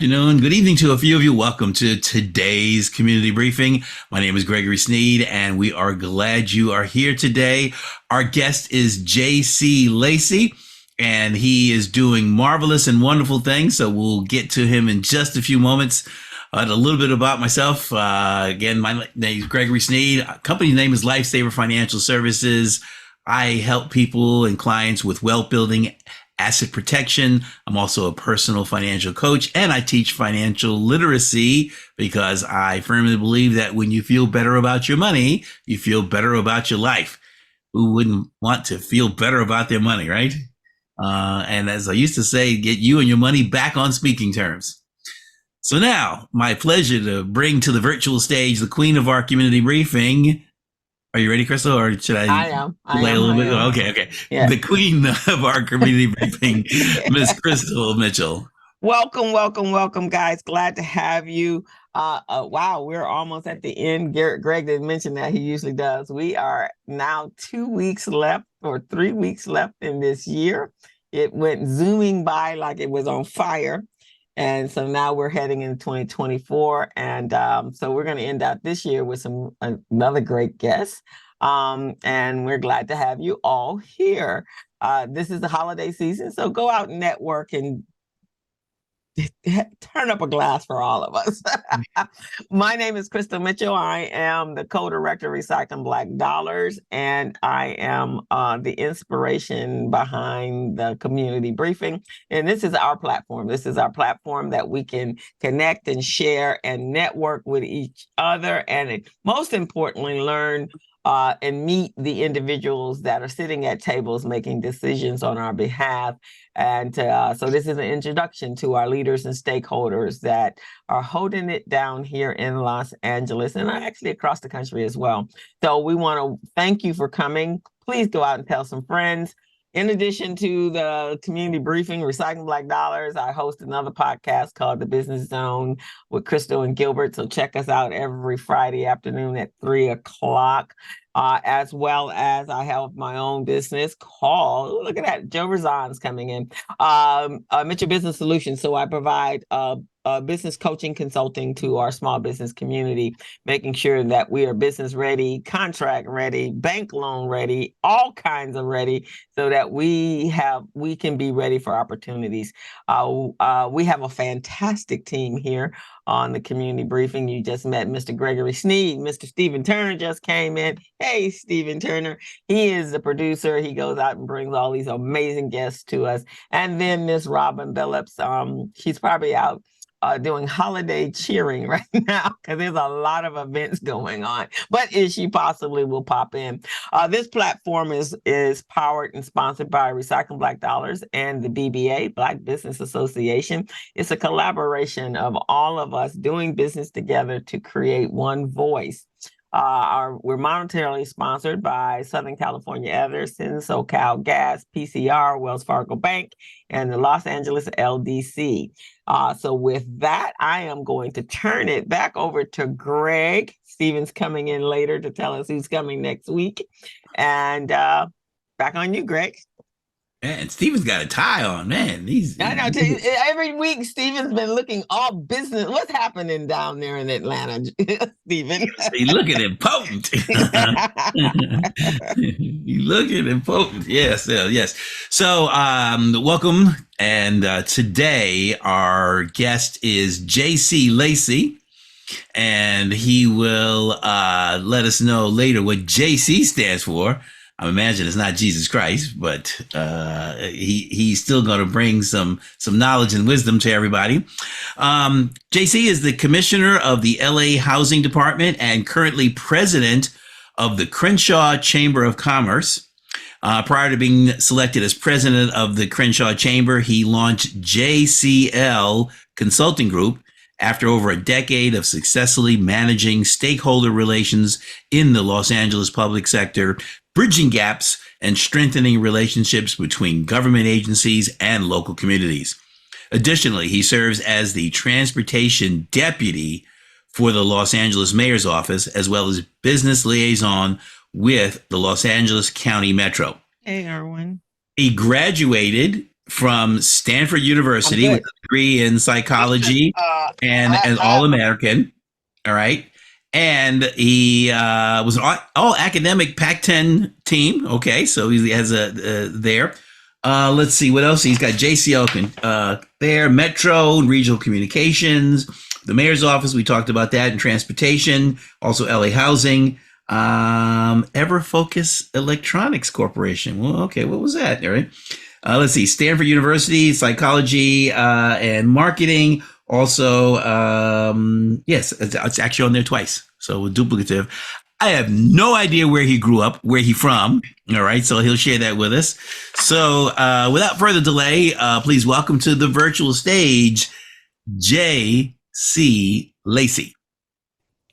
afternoon, good evening to a few of you. Welcome to today's community briefing. My name is Gregory Sneed, and we are glad you are here today. Our guest is JC Lacey, and he is doing marvelous and wonderful things. So we'll get to him in just a few moments. A little bit about myself. Again, my name is Gregory Sneed. Company name is Lifesaver Financial Services. I help people and clients with wealth building, asset protection. I'm also a personal financial coach, and I teach financial literacy because I firmly believe that when you feel better about your money, you feel better about your life. Who wouldn't want to feel better about their money, right? And as I used to say, get you and your money back on speaking terms. So now, my pleasure to bring to the virtual stage the queen of our community briefing. Are you ready, Crystal, or should I am. delay a little bit? Okay. Yeah. The queen of our community briefing, Miss Crystal Mitchell. Welcome, guys. Glad to have you. Wow, we're almost at the end. Greg didn't mention that. He usually does. We are now 2 weeks left or 3 weeks left in this year. It went zooming by like it was on fire. And so now we're heading into 2024. And so we're going to end out this year with another great guest. And we're glad to have you all here. This is the holiday season, so go out and network and turn up a glass for all of us. My name is Crystal Mitchell. I am the co-director of Recycling Black Dollars, and I am the inspiration behind the community briefing. And this is our platform. This is our platform that we can connect and share and network with each other, and most importantly, learn and meet the individuals that are sitting at tables making decisions on our behalf. And so this is an introduction to our leaders and stakeholders that are holding it down here in Los Angeles and actually across the country as well. So we want to thank you for coming. Please go out and tell some friends. In addition to the community briefing, Recycling Black Dollars, I host another podcast called The Business Zone with Crystal and Gilbert. So check us out every Friday afternoon at 3:00. As well as I have my own business called, look at that, Joe Razan's coming in, Mitchell Business Solutions. So I provide business coaching consulting to our small business community, making sure that we are business ready, contract ready, bank loan ready, all kinds of ready, so that we can be ready for opportunities. We have a fantastic team here on the community briefing. You just met Mr. Gregory Sneed. Mr. Stephen Turner just came in. Hey, Stephen Turner. He is the producer. He goes out and brings all these amazing guests to us. And then Miss Robin Billups. She's probably out doing holiday cheering right now because there's a lot of events going on. But she possibly will pop in. This platform is powered and sponsored by Recycling Black Dollars and the BBA, Black Business Association. It's a collaboration of all of us doing business together to create one voice. We're monetarily sponsored by Southern California Edison, SoCal Gas, PCR, Wells Fargo Bank, and the Los Angeles LDC. So with that, I am going to turn it back over to Greg. Steven's coming in later to tell us who's coming next week. And back on you, Greg. Man, Steven's got a tie on, man. I know. Every week, Steven's been looking all business. What's happening down there in Atlanta, Steven? He's looking impotent. He's looking impotent. Yes. So, welcome. And today, our guest is JC Lacey. And he will let us know later what JC stands for. I imagine it's not Jesus Christ, but he's still going to bring some knowledge and wisdom to everybody. JC is the commissioner of the LA Housing Department and currently president of the Crenshaw Chamber of Commerce. Prior to being selected as president of the Crenshaw Chamber, he launched JCL Consulting Group after over a decade of successfully managing stakeholder relations in the Los Angeles public sector, bridging gaps and strengthening relationships between government agencies and local communities. Additionally, he serves as the transportation deputy for the Los Angeles Mayor's Office, as well as business liaison with the Los Angeles County Metro. Hey, Erwin. He graduated from Stanford I'm University with good. a degree in Listen, psychology and an I All American. All right. And he was an all academic Pac 10 team. Okay. So he has a there. Let's see what else. He's got JCL there, Metro and Regional Communications, the mayor's office. We talked about that, and transportation, also LA Housing, Everfocus Electronics Corporation. Well, okay, what was that? All right. Let's see, Stanford University, psychology and marketing. Also, yes, it's actually on there twice. So duplicative. I have no idea where he grew up, where he from. All right, so he'll share that with us. So without further delay, please welcome to the virtual stage, JC Lacey.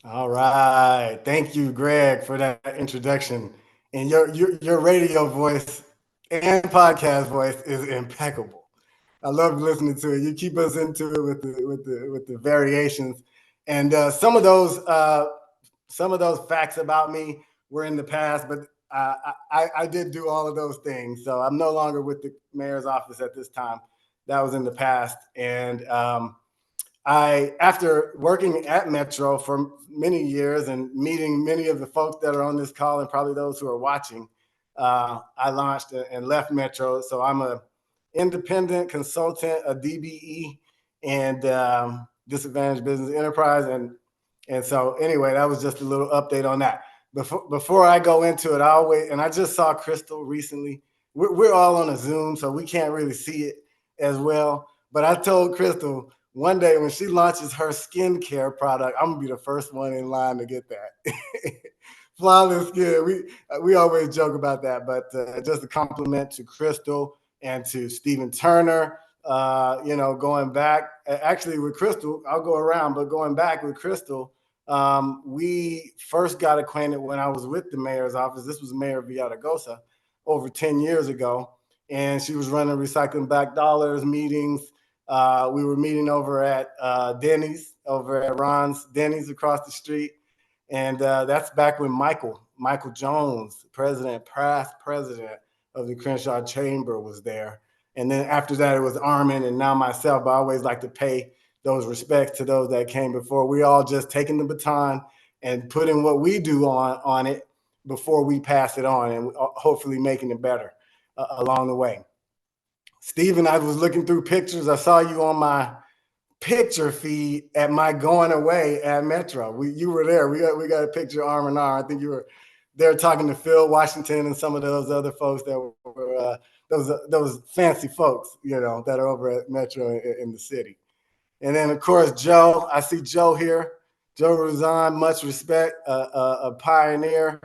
All right. Thank you, Greg, for that introduction. And your radio voice and podcast voice is impeccable. I love listening to it. You keep us into it with the variations, and some of those facts about me were in the past, but I did do all of those things. So I'm no longer with the mayor's office at this time. That was in the past, and after working at Metro for many years and meeting many of the folks that are on this call and probably those who are watching, I launched and left Metro. So I'm a independent consultant, a DBE, and disadvantaged business enterprise. And so anyway, that was just a little update on that. Before I go into it, I just saw Crystal recently. We're all on a Zoom, so we can't really see it as well. But I told Crystal, one day when she launches her skincare product, I'm gonna be the first one in line to get that. Flawless skin. We always joke about that, but just a compliment to Crystal and to Stephen Turner. Going back, actually with Crystal, I'll go around, but going back with Crystal, we first got acquainted when I was with the mayor's office. This was Mayor Villaraigosa over 10 years ago, and she was running Recycling Back Dollars meetings. We were meeting over at Denny's, over at Ron's Denny's across the street. And that's back when Michael Jones, past president of the Crenshaw Chamber, was there. And then after that, it was Armin and now myself. But I always like to pay those respects to those that came before. We all just taking the baton and putting what we do on it before we pass it on, and hopefully making it better along the way. Stephen, I was looking through pictures. I saw you on my picture feed at my going away at Metro. You were there. We got a picture arm in arm. I think you were there talking to Phil Washington and some of those other folks that were those fancy folks, that are over at Metro in the city. And then of course Joe. I see Joe here. Joe Ruzan, much respect, a pioneer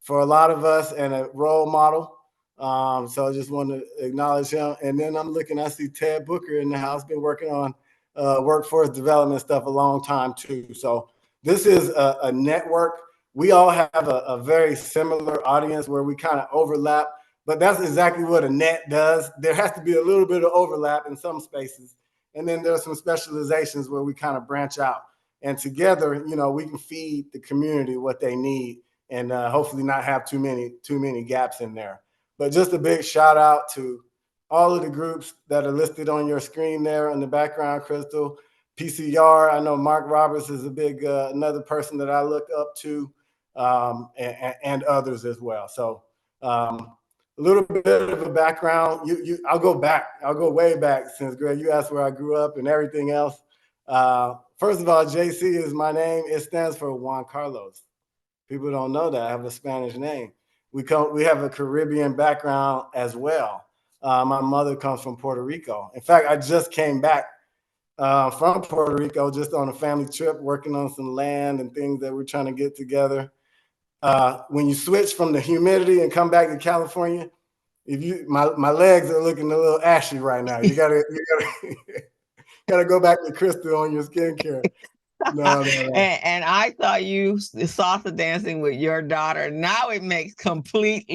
for a lot of us and a role model. So I just want to acknowledge him. And then I see Ted Booker in the house, been working on workforce development stuff a long time too. So this is a network. We all have a very similar audience where we kind of overlap, but that's exactly what a net does. There has to be a little bit of overlap in some spaces. And then there's some specializations where we kind of branch out. And together, we can feed the community what they need and hopefully not have too many gaps in there. But just a big shout out to all of the groups that are listed on your screen there in the background, Crystal. PCR, I know Mark Roberts is a big, another person that I look up to, and others as well. So a little bit of a background. I'll go way back since, Greg, you asked where I grew up and everything else. First of all, JC is my name. It stands for Juan Carlos. People don't know that I have a Spanish name. We have a Caribbean background as well. My mother comes from Puerto Rico. In fact, I just came back from Puerto Rico just on a family trip, working on some land and things that we're trying to get together. When you switch from the humidity and come back to California, my legs are looking a little ashy right now. You gotta go back to Crystal on your skincare. No. And I saw you salsa dancing with your daughter. Now it makes complete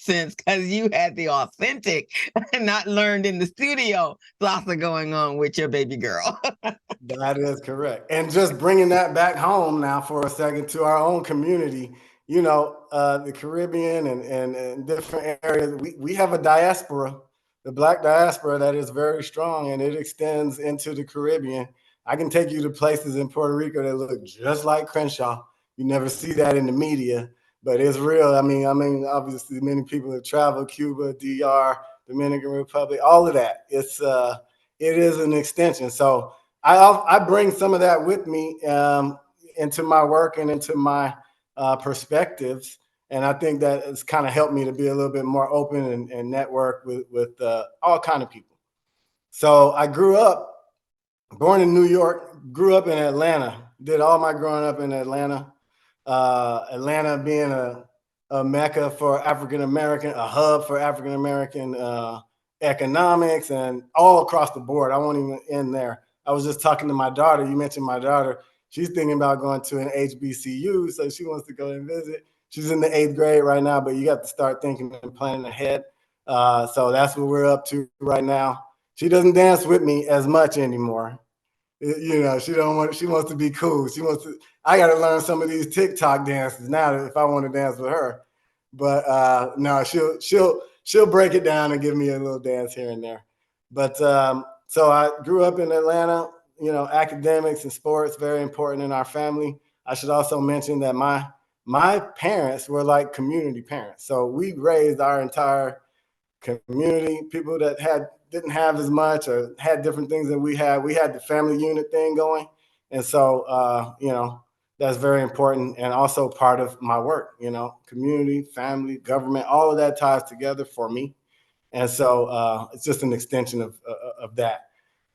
sense because you had the authentic, not learned in the studio salsa going on with your baby girl. That is correct. And just bringing that back home now for a second to our own community, the Caribbean and different areas, we have a diaspora the Black diaspora that is very strong, and it extends into the Caribbean. I can take you to places in Puerto Rico that look just like Crenshaw. You never see that in the media, but it's real. I mean, obviously, many people have traveled Cuba, DR, Dominican Republic, all of that. It is an extension. So I bring some of that with me into my work and into my perspectives. And I think that it's kind of helped me to be a little bit more open and network with all kind of people. So I born in New York, grew up in Atlanta, did all my growing up in Atlanta. Atlanta being a mecca for African-American, a hub for African-American economics, and all across the board. I won't even end there. I was just talking to my daughter. You mentioned my daughter. She's thinking about going to an HBCU, so she wants to go and visit. She's in the 8th grade right now, but you got to start thinking and planning ahead. So that's what we're up to right now. She doesn't dance with me as much anymore. You know, she wants to be cool. I got to learn some of these TikTok dances now if I want to dance with her. But no, she'll break it down and give me a little dance here and there. But so I grew up in Atlanta. You know, academics and sports, very important in our family. I should also mention that my parents were like community parents. So we raised our entire community, people that didn't have as much or had different things than we had. We had the family unit thing going. And so, you know, that's very important and also part of my work, you know, community, family, government, all of that ties together for me. And so it's just an extension of that.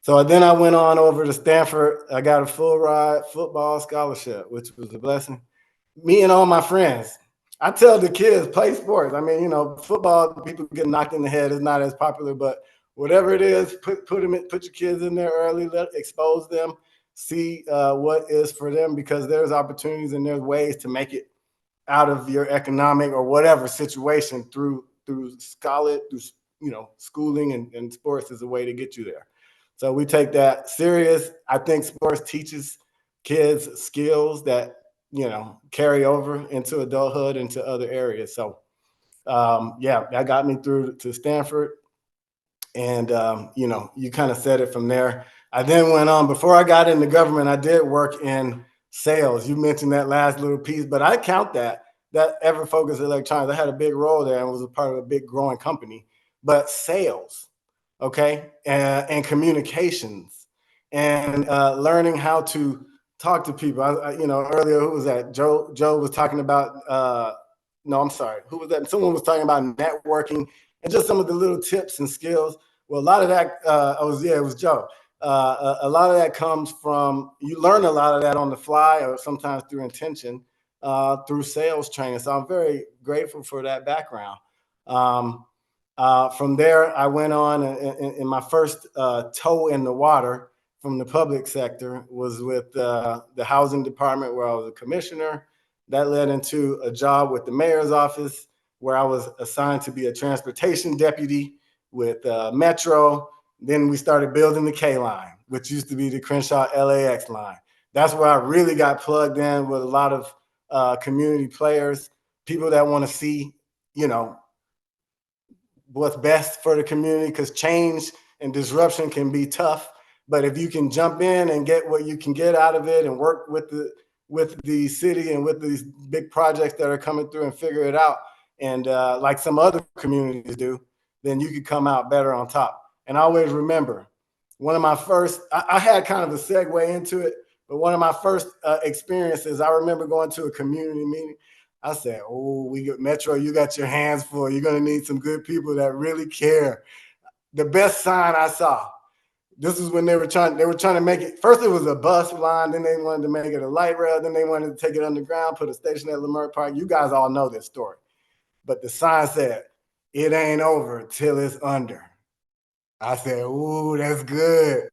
So then I went on over to Stanford. I got a full ride football scholarship, which was a blessing. Me and all my friends. I tell the kids, play sports. I mean, you know, football, people get knocked in the head is not as popular, but whatever it is, put your kids in there early, expose them, see what is for them, because there's opportunities and there's ways to make it out of your economic or whatever situation through schooling and sports is a way to get you there. So we take that serious. I think sports teaches kids skills that, you know, carry over into adulthood, into other areas. So yeah, that got me through to Stanford. And, you know, you kind of said it from there. I then went on, before I got into government, I did work in sales. You mentioned that last little piece, but I count that Ever-Focused Electronics. I had a big role there and was a part of a big growing company. But sales, okay, and communications and learning how to talk to people. You know, earlier, who was that? Joe was talking about, no, I'm sorry. Who was that? Someone was talking about networking and just some of the little tips and skills. Well, a lot of that, it was Joe. A lot of that comes from, you learn a lot of that on the fly or sometimes through intention, through sales training. So I'm very grateful for that background. From there, I went on in my first toe in the water from the public sector was with the housing department, where I was a commissioner. That led into a job with the mayor's office, where I was assigned to be a transportation deputy with Metro. Then we started building the K line, which used to be the Crenshaw LAX line. That's where I really got plugged in with a lot of community players, people that want to see, you know, what's best for the community, because change and disruption can be tough. But if you can jump in and get what you can get out of it and work with the city and with these big projects that are coming through and figure it out, and like some other communities do, then you could come out better on top. And I always remember one of my first, I had kind of a segue into it, but one of my first experiences, I remember going to a community meeting. I said, oh, Metro, you got your hands full. You're going to need some good people that really care. The best sign I saw, this is when they were trying to make it. First, it was a bus line. Then they wanted to make it a light rail. Then they wanted to take it underground, put a station at Leimert Park. You guys all know this story. But the sign said, it ain't over till it's under. I said, ooh, that's good.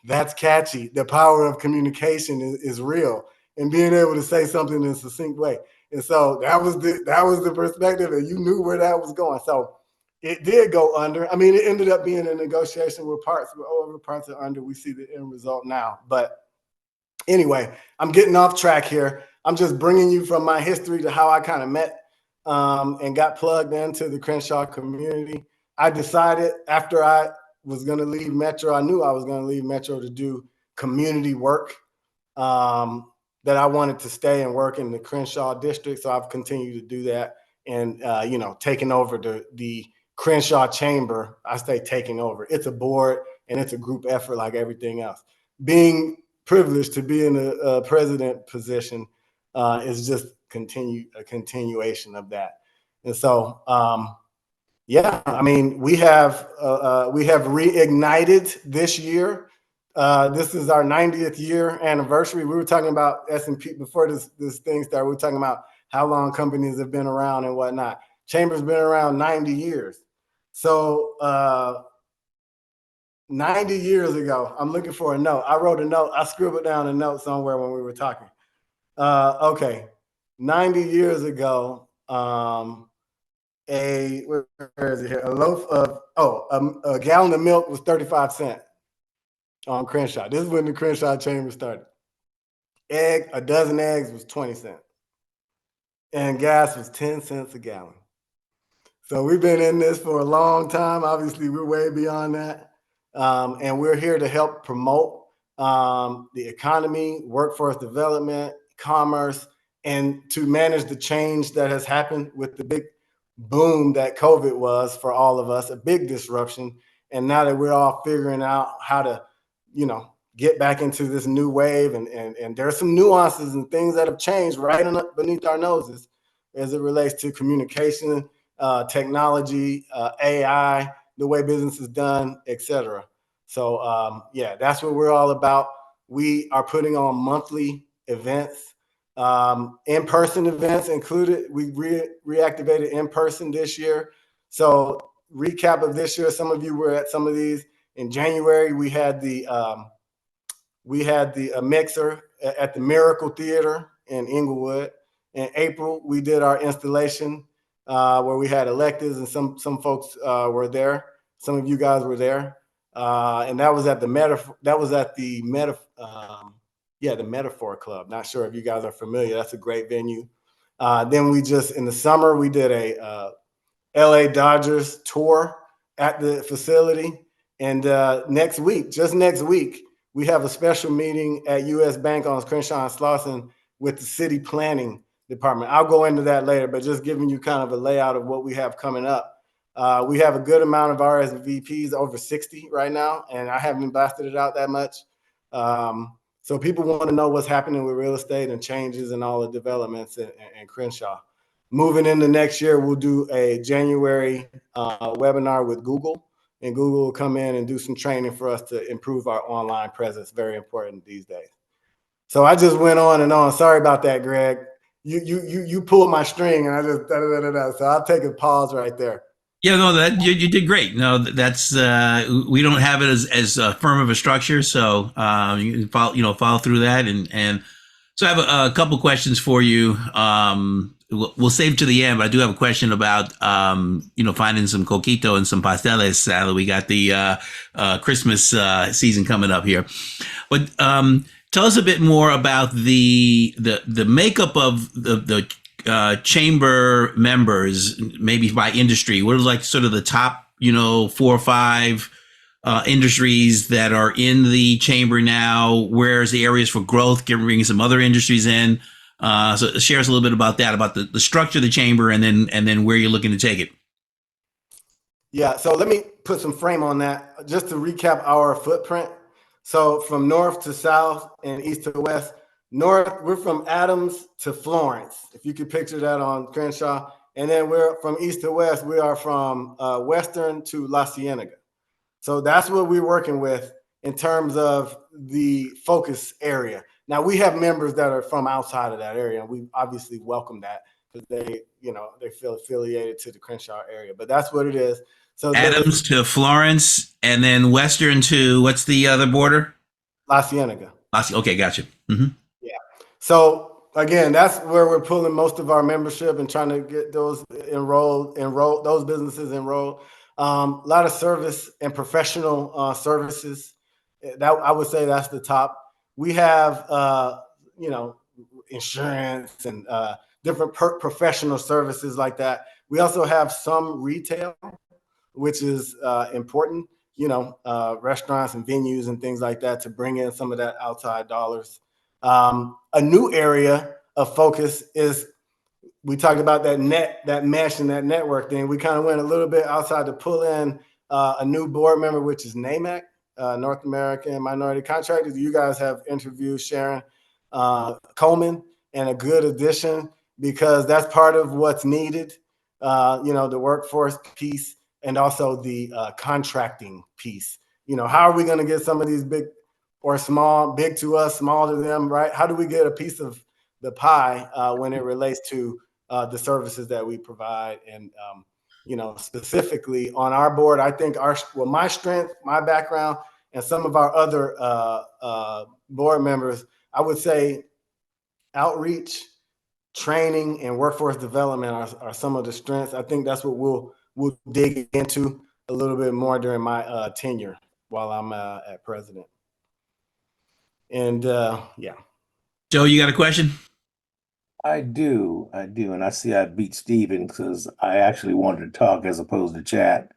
That's catchy. The power of communication is real, and being able to say something in a succinct way. And so that was the perspective, and you knew where that was going. So it did go under. I mean, it ended up being a negotiation where parts were over, parts are under. We see the end result now. But anyway, I'm getting off track here. I'm just bringing you from my history to how I kind of met and got plugged into the Crenshaw community. I decided after I was going to leave Metro, I knew I was going to leave Metro to do community work, that I wanted to stay and work in the Crenshaw district. So I've continued to do that, and taking over the Crenshaw Chamber. I say taking over. It's a board and it's a group effort like everything else. Being privileged to be in a president position is just a continuation of that. And so, yeah, I mean, we have reignited this year. This is our 90th year anniversary. We were talking about S&P before this thing started. We were talking about how long companies have been around and whatnot. Chamber's been around 90 years. So 90 years ago, I'm looking for a note. I wrote a note. I scribbled down a note somewhere when we were talking. Okay, 90 years ago, where is it here? A gallon of milk was 35 cents on Crenshaw. This is when the Crenshaw Chamber started. A dozen eggs was 20 cents. And gas was 10 cents a gallon. So we've been in this for a long time. Obviously, we're way beyond that. And we're here to help promote the economy, workforce development, commerce, and to manage the change that has happened with the big boom that COVID was for all of us, a big disruption. And now that we're all figuring out how to, get back into this new wave, and there are some nuances and things that have changed right beneath our noses as it relates to communication, technology, AI, the way business is done, et cetera. So yeah, that's what we're all about. We are putting on monthly events, in-person events included. We reactivated in-person this year. So recap of this year, some of you were at some of these. In January, we had the mixer at the Miracle Theater in Inglewood. In April, we did our installation where we had electives, and some folks were there. Some of you guys were there, and that was at the Metaphor Club. Not sure if you guys are familiar. That's a great venue. Then in the summer, we did a LA Dodgers tour at the facility. And next week, we have a special meeting at US Bank on Crenshaw and Slauson with the city planning department. I'll go into that later, but just giving you kind of a layout of what we have coming up. We have a good amount of RSVPs, over 60 right now, and I haven't blasted it out that much. So people want to know what's happening with real estate and changes and all the developments in Crenshaw. Moving into next year, we'll do a January webinar with Google, and Google will come in and do some training for us to improve our online presence. Very important these days. So I just went on and on. Sorry about that, Greg. You pulled my string, and I just So I'll take a pause right there. Yeah, no, that you did great. No, that's we don't have it as firm of a structure, so you can follow through that, and so I have a couple questions for you. We'll save to the end, but I do have a question about finding some coquito and some pasteles. We got the Christmas season coming up here, but tell us a bit more about the makeup of the chamber members, maybe by industry. What are like sort of the top 4 or 5 industries that are in the chamber now? Where's the areas for growth? Bringing some other industries in. So share us a little bit about that, about the structure of the chamber, and then where you're looking to take it. Yeah, so let me put some frame on that. Just to recap our footprint. So from north to south and east to west, north, we're from Adams to Florence, if you could picture that on Crenshaw. And then we're from east to west, we are from Western to La Cienega. So that's what we're working with in terms of the focus area. Now, we have members that are from outside of that area, and we obviously welcome that because they feel affiliated to the Crenshaw area. But that's what it is. So Adams to Florence, and then Western to, what's the other border? La Cienega. Okay, gotcha. Mm-hmm. Yeah. So again, that's where we're pulling most of our membership and trying to get those those businesses enrolled. A lot of service and professional services. That I would say that's the top. We have insurance and different professional services like that. We also have some retail. which is important, restaurants and venues and things like that to bring in some of that outside dollars. A new area of focus is, we talked about that mesh and that network thing. We kind of went a little bit outside to pull in a new board member, which is NAMAC, North American Minority Contractors. You guys have interviewed Sharon Coleman, and a good addition, because that's part of what's needed, the workforce piece and also the contracting piece. How are we going to get some of these big or small, big to us, small to them, right? How do we get a piece of the pie when it relates to the services that we provide? And, specifically on our board, I think my strength, my background, and some of our other board members, I would say outreach, training, and workforce development are some of the strengths. I think that's what we'll dig into a little bit more during my tenure while I'm at president. And yeah. Joe, you got a question? I do, and I see I beat Steven because I actually wanted to talk as opposed to chat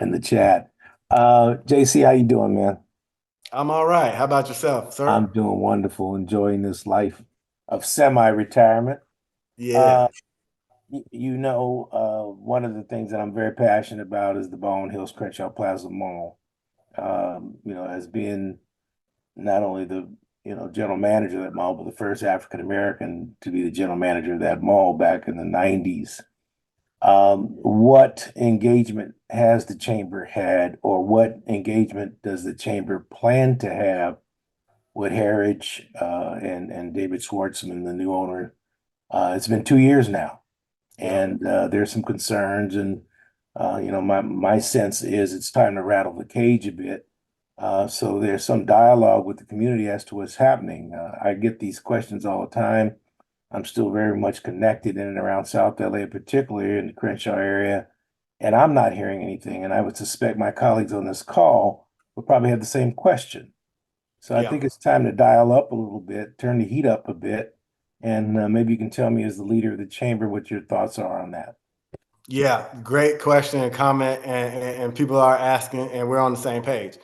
in the chat. JC, how you doing, man? I'm all right. How about yourself, sir? I'm doing wonderful, enjoying this life of semi-retirement. Yeah. One of the things that I'm very passionate about is the Baldwin Hills Crenshaw Plaza Mall. As being not only the general manager of that mall, but the first African American to be the general manager of that mall back in the 90s. What engagement has the chamber had, or what engagement does the chamber plan to have with Heritage and David Schwartzman, the new owner? It's been 2 years now, and there's some concerns, and my sense is it's time to rattle the cage a bit. So there's some dialogue with the community as to what's happening. I get these questions all the time. I'm still very much connected in and around South LA, particularly in the Crenshaw area, and I'm not hearing anything. And I would suspect my colleagues on this call would probably have the same question. So I think it's time to dial up a little bit, turn the heat up a bit, and maybe you can tell me, as the leader of the chamber, what your thoughts are on that. Yeah, great question and comment, and people are asking, and we're on the same page.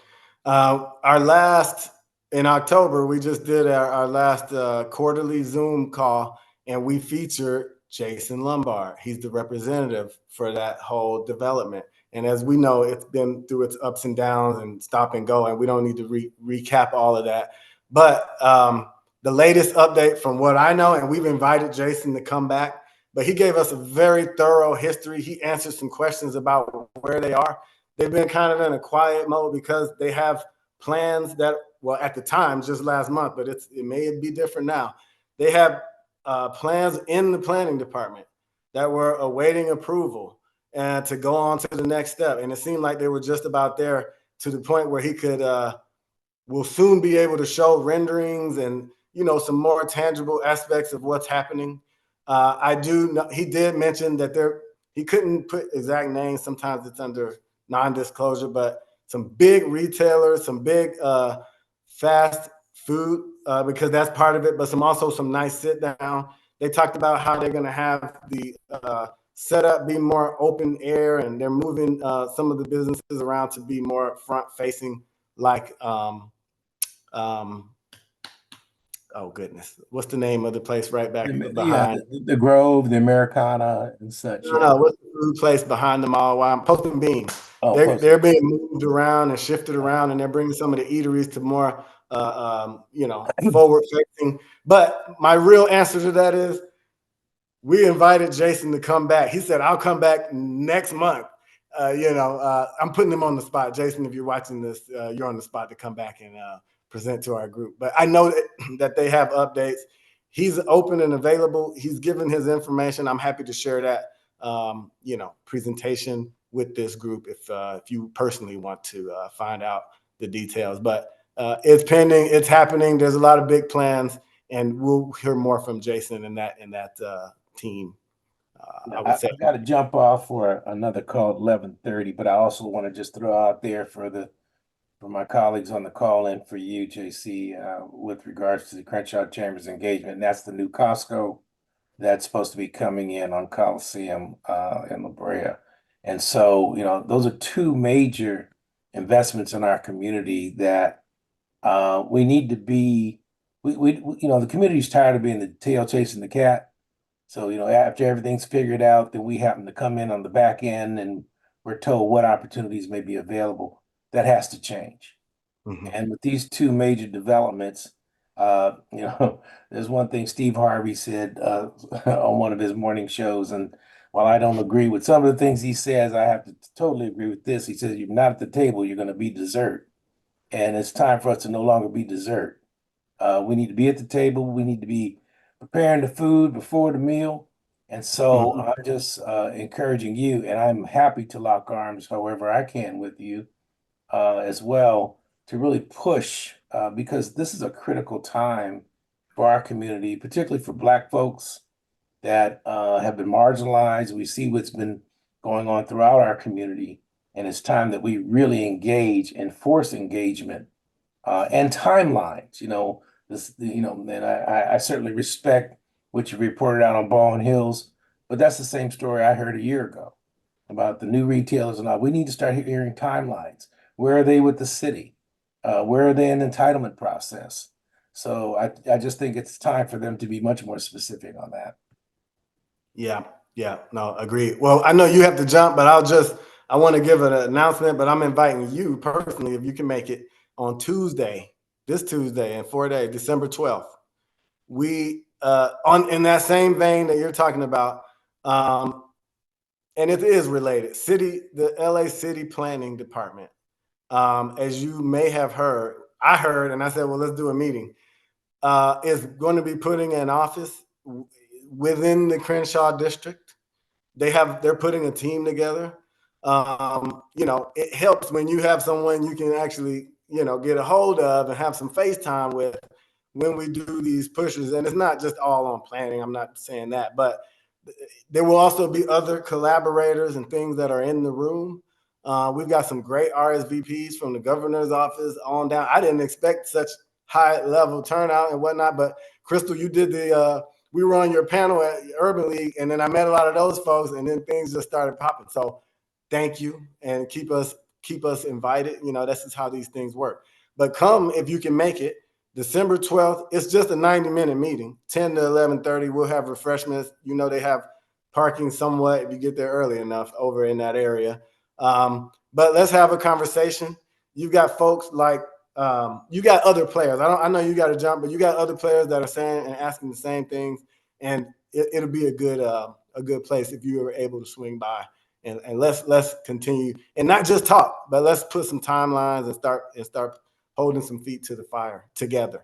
In October, we just did our last quarterly Zoom call, and we featured Jason Lombard. He's the representative for that whole development. And as we know, it's been through its ups and downs and stop and go, and we don't need to recap all of that. But the latest update from what I know, and we've invited Jason to come back, but he gave us a very thorough history. He answered some questions about where they are. They've been kind of in a quiet mode because they have plans that, well, at the time, just last month, but it may be different now. They have plans in the planning department that were awaiting approval and to go on to the next step. And it seemed like they were just about there, to the point where he will soon be able to show renderings and, some more tangible aspects of what's happening. I do know he did mention that he couldn't put exact names. Sometimes it's under non-disclosure, but some big retailers, some big fast food, because that's part of it, but also some nice sit down. They talked about how they're going to have the setup be more open air, and they're moving some of the businesses around to be more front facing, like oh goodness, what's the name of the place right back behind? The Grove, the Americana, and such. No, what's the food place behind the mall? Post and Bean. They're being moved around and shifted around, and they're bringing some of the eateries to more, forward facing. But my real answer to that is, we invited Jason to come back. He said, "I'll come back next month." I'm putting him on the spot. Jason, if you're watching this, you're on the spot to come back and present to our group. But I know that they have updates. He's open and available. He's given his information. I'm happy to share that, presentation with this group if you personally want to find out the details. But it's pending. It's happening. There's a lot of big plans, and we'll hear more from Jason and that team. I've got to jump off for another call at 11:30, but I also want to just throw out there for my colleagues on the call in for you, JC, with regards to the Crenshaw Chamber's engagement. And that's the new Costco that's supposed to be coming in on Coliseum in La Brea. And so, those are two major investments in our community that we need to be. The community's tired of being the tail chasing the cat. So, after everything's figured out, then we happen to come in on the back end and we're told what opportunities may be available. That has to change. Mhm. And with these two major developments, there's one thing Steve Harvey said on one of his morning shows, and while I don't agree with some of the things he says, I have to totally agree with this. He says, "You're not at the table, you're going to be dessert." And it's time for us to no longer be dessert. We need to be at the table. We need to be preparing the food before the meal. And so Mhm. I'm just encouraging you, and I'm happy to lock arms however I can with you as well to really push because this is a critical time for our community, particularly for Black folks that have been marginalized. We see what's been going on throughout our community, and it's time that we really engage and force engagement and timelines. And I certainly respect what you reported out on Baldwin Hills, but that's the same story I heard a year ago about the new retailers and all. We need to start hearing timelines. Where are they with the city? Where are they in the entitlement process? So I just think it's time for them to be much more specific on that. Yeah, yeah, no, agreed. Well, I know you have to jump, but I want to give an announcement, but I'm inviting you personally, if you can make it on Tuesday, this Tuesday in 4 days, December 12th. We, in that same vein that you're talking about, and it is related, the LA City Planning Department. As you may have heard, I heard, and I said, well, let's do a meeting. Is going to be putting an office within the Crenshaw district. They're putting a team together. It helps when you have someone you can actually, get a hold of and have some FaceTime with when we do these pushes. And it's not just all on planning. I'm not saying that, but there will also be other collaborators and things that are in the room. We've got some great RSVPs from the governor's office on down. I didn't expect such high level turnout and whatnot, but Crystal, you did we were on your panel at Urban League, and then I met a lot of those folks, and then things just started popping. So thank you, and keep us invited. This is how these things work. But come if you can make it. December 12th, it's just a 90-minute meeting, 10 to 11:30. We'll have refreshments. They have parking somewhat if you get there early enough over in that area. But let's have a conversation. You've got folks like you got other players. I know you got to jump, but you got other players that are saying and asking the same things, and it'll be a good place if you are able to swing by. And let's continue and not just talk, but let's put some timelines and start holding some feet to the fire together.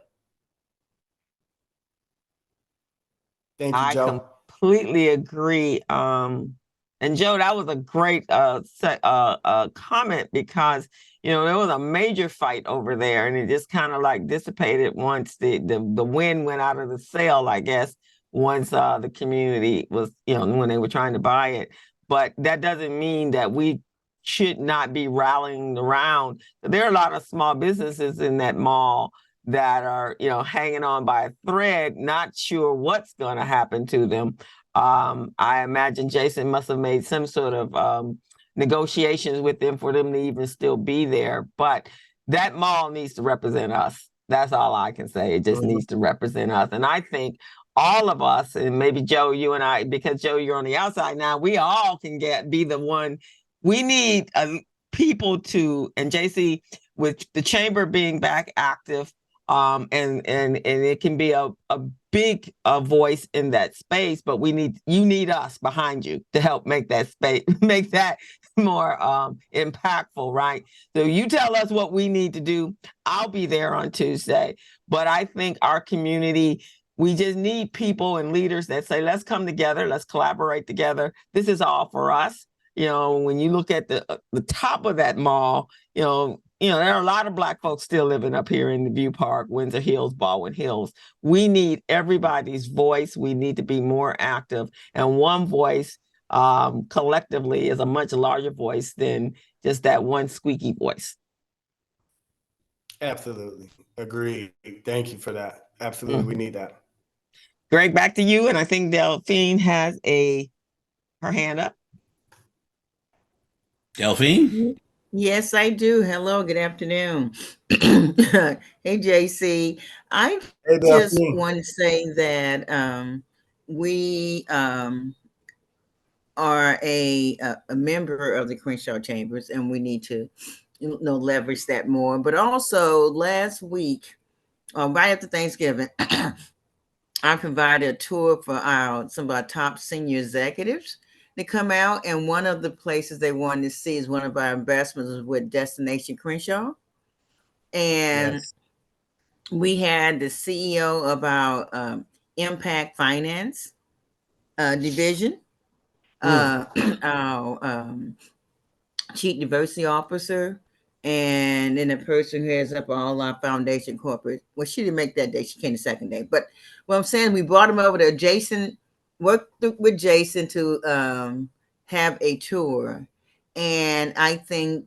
Thank you, I Joe. completely agree. And Joe, that was a great comment because there was a major fight over there, and it just kind of like dissipated once the wind went out of the sail, I guess, once the community was when they were trying to buy it. But that doesn't mean that we should not be rallying around. There are a lot of small businesses in that mall that are hanging on by a thread, not sure what's going to happen to them. I imagine Jason must have made some sort of negotiations with them for them to even still be there. But that mall needs to represent us. That's all I can say. It just needs to represent us. And I think all of us, and maybe Joe, you and I, because Joe, you're on the outside now, we all can be the one. We need people to, and JC, with the chamber being back active, and it can be a big voice in that space, but you need us behind you to help make that space, make that more impactful, right? So you tell us what we need to do. I'll be there on Tuesday, but I think our community, we just need people and leaders that say, let's come together, let's collaborate together. This is all for us. When you look at the top of that mall, there are a lot of Black folks still living up here in the View Park, Windsor Hills, Baldwin Hills. We need everybody's voice. We need to be more active. And one voice collectively is a much larger voice than just that one squeaky voice. Absolutely. Agreed. Thank you for that. Absolutely. We need that. Greg, back to you. And I think Delphine has her hand up. Delphine? Yes, I do. Hello, good afternoon. Hey, JC. I Hey, just Delphine. want to say that we are a member of the Crenshaw Chambers, and we need to leverage that more. But also, last week, right after Thanksgiving, I provided a tour for some of our top senior executives to come out, and one of the places they wanted to see is one of our investments was with Destination Crenshaw. And Yes. we had the CEO of our Impact Finance division, our Chief Diversity Officer, and then the person who heads up all our foundation corporate. Well, she didn't make that day; she came the second day. But what I'm saying, we brought him over there. Jason worked with Jason to have a tour, and I think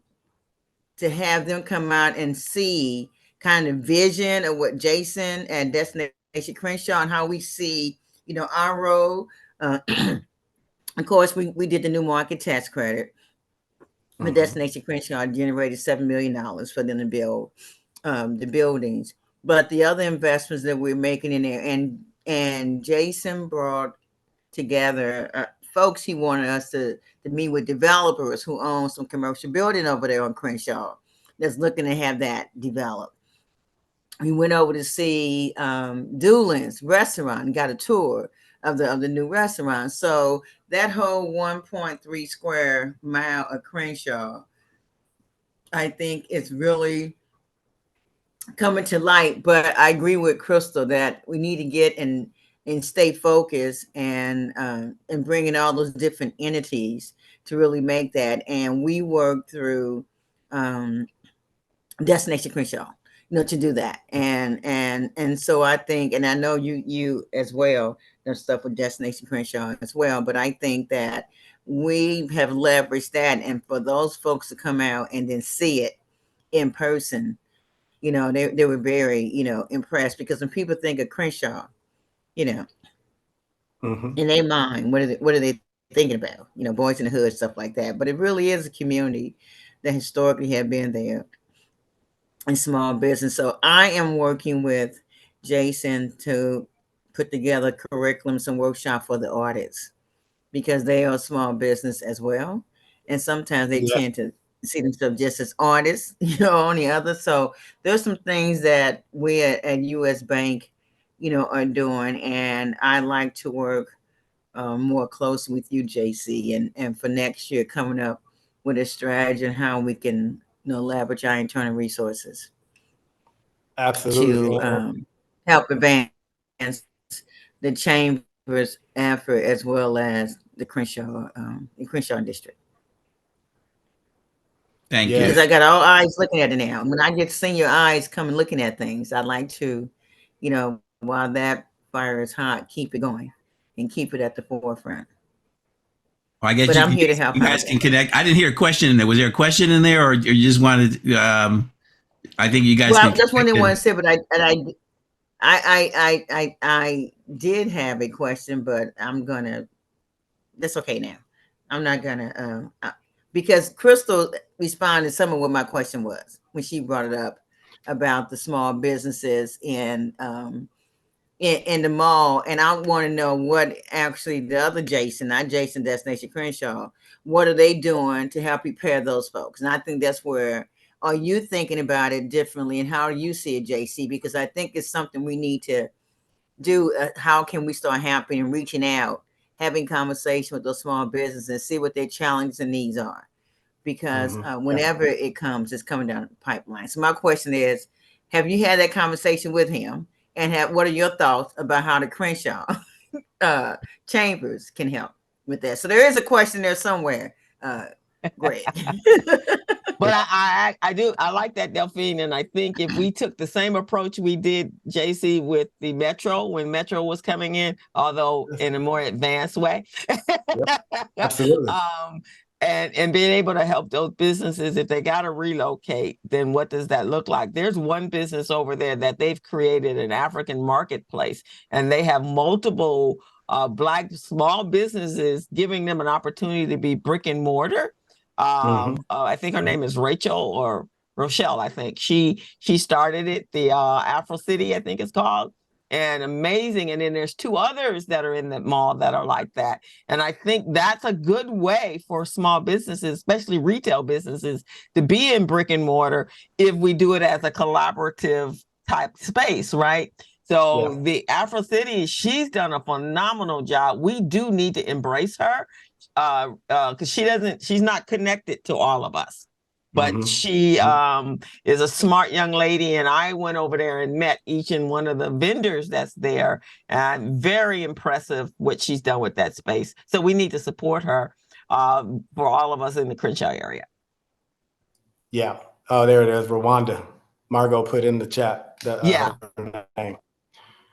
to have them come out and see kind of vision of what Jason and Destination Crenshaw and how we see, our role. Of course, we did the new market tax credit. The Destination Crenshaw generated $7 million for them to build the buildings. But the other investments that we're making in there, and Jason brought together folks he wanted us to meet with developers who own some commercial building over there on Crenshaw that's looking to have that developed. We went over to see Doolin's restaurant and got a tour of the new restaurant. So that whole 1.3 square mile of Crenshaw, I think it's really coming to light. But I agree with Crystal that we need to get and stay focused and bring in all those different entities to really make that. And we work through Destination Crenshaw, to do that. And so I think, and I know you as well, there's stuff with Destination Crenshaw as well, but I think that we have leveraged that. And for those folks to come out and then see it in person, they were very, impressed, because when people think of Crenshaw, in their mind, what are they thinking about? Boys in the Hood, stuff like that. But it really is a community that historically have been there in small business. So I am working with Jason to put together curriculums and workshop for the artists, because they are a small business as well. And sometimes they tend to see themselves just as artists, on the other. So there's some things that we at US Bank, are doing. And I like to work more closely with you, JC, and for next year coming up with a strategy on how we can, leverage our internal resources Absolutely. to help advance the chamber's effort as well as the Crenshaw district. Thank you. Because I got all eyes looking at it now. When I get senior eyes coming looking at things, I like to, while that fire is hot, keep it going and keep it at the forefront. Well, I guess But I'm here to help you guys can connect. I didn't hear a question in there. Was there a question in there, or you just wanted? I think you guys. Well, that's one thing I want to say, but I did have a question, but I'm gonna. That's okay now. I'm not gonna because Crystal responded to some of what my question was when she brought it up about the small businesses in the mall, and I want to know what actually the other Jason, not Jason Destination Crenshaw, what are they doing to help prepare those folks? And I think that's where, are you thinking about it differently, and how do you see it, JC? Because I think it's something we need to do. How can we start helping and reaching out, having conversation with those small businesses and see what their challenges and needs are? Because whenever it comes, it's coming down the pipeline. So my question is, have you had that conversation with him? And what are your thoughts about how the Crenshaw chambers can help with that? So there is a question there somewhere, Greg. But I like that, Delphine. And I think if we took the same approach we did, JC, with the Metro, when Metro was coming in, although in a more advanced way. Absolutely. And being able to help those businesses, if they got to relocate, then what does that look like? There's one business over there that they've created an African marketplace, and they have multiple Black small businesses, giving them an opportunity to be brick and mortar I think her name is Rachel or Rochelle. I think she started it. The Afro City, I think it's called, and amazing. And then there's two others that are in the mall that are like that. And I think that's a good way for small businesses, especially retail businesses, to be in brick and mortar if we do it as a collaborative type space, right? So the Afro City, she's done a phenomenal job. We do need to embrace her because she's not connected to all of us. But she is a smart young lady, and I went over there and met each and one of the vendors that's there, and very impressive what she's done with that space. So we need to support her for all of us in the Crenshaw area. Yeah. Oh, there it is. Rwanda. Margot put in the chat. Yeah. Her name.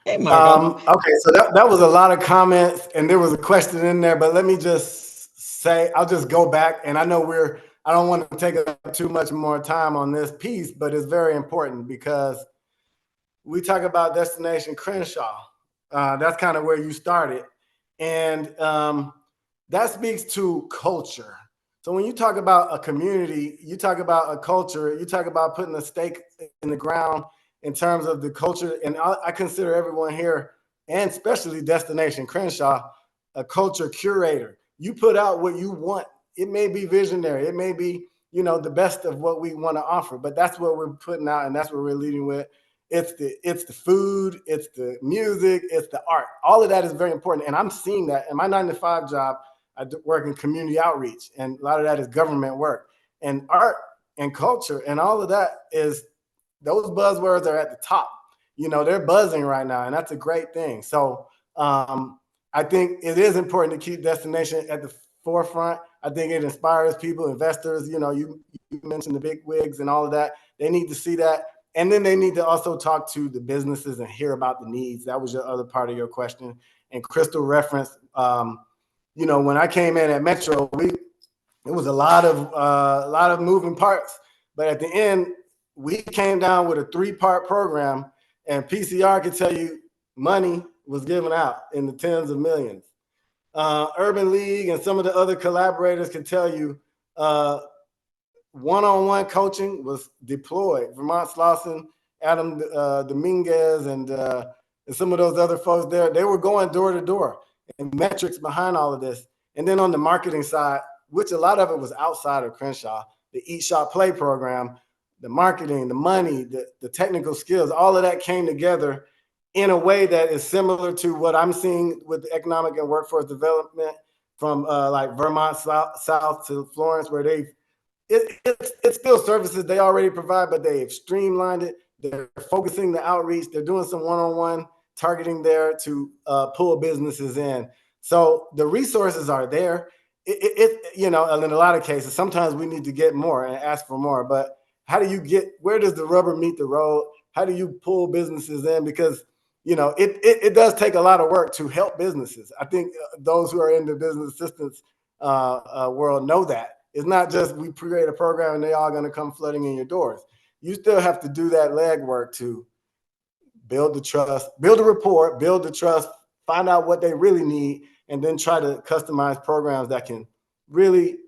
Hey, Margot. Okay, so that was a lot of comments, and there was a question in there, but let me just say, I'll just go back, and I know I don't want to take up too much more time on this piece, but it's very important because we talk about Destination Crenshaw. That's kind of where you started. And that speaks to culture. So when you talk about a community, you talk about a culture, you talk about putting a stake in the ground in terms of the culture. And I consider everyone here, and especially Destination Crenshaw, a culture curator. You put out what you want. It may be visionary. It may be, the best of what we want to offer, but that's what we're putting out, and that's what we're leading with. It's the food, it's the music, it's the art. All of that is very important. And I'm seeing that in my 9-to-5 job. I work in community outreach, and a lot of that is government work. And art and culture and all of that those buzzwords are at the top. They're buzzing right now, and that's a great thing. So I think it is important to keep Destination at the forefront. I think it inspires people, investors. You mentioned the big wigs and all of that. They need to see that. And then they need to also talk to the businesses and hear about the needs. That was your other part of your question. And Crystal referenced, when I came in at Metro, it was a lot of moving parts. But at the end, we came down with a 3-part program, and PCR can tell you money was given out in the tens of millions. Urban League and some of the other collaborators can tell you one-on-one coaching was deployed. Vermont Slauson, Adam Dominguez, and some of those other folks there, they were going door to door, and metrics behind all of this. And then on the marketing side, which a lot of it was outside of Crenshaw, the Eat, Shop, Play program, the marketing, the money, the technical skills, all of that came together in a way that is similar to what I'm seeing with the economic and workforce development from like Vermont South to Florence, where it's still services they already provide, but they've streamlined it. They're focusing the outreach. They're doing some one-on-one targeting there to pull businesses in. So the resources are there. And in a lot of cases, sometimes we need to get more and ask for more. But where does the rubber meet the road? How do you pull businesses in? Because it does take a lot of work to help businesses. I think those who are in the business assistance world know that. It's not just we create a program and they're all going to come flooding in your doors. You still have to do that legwork to build the trust, build a rapport, build the trust, find out what they really need, and then try to customize programs that can really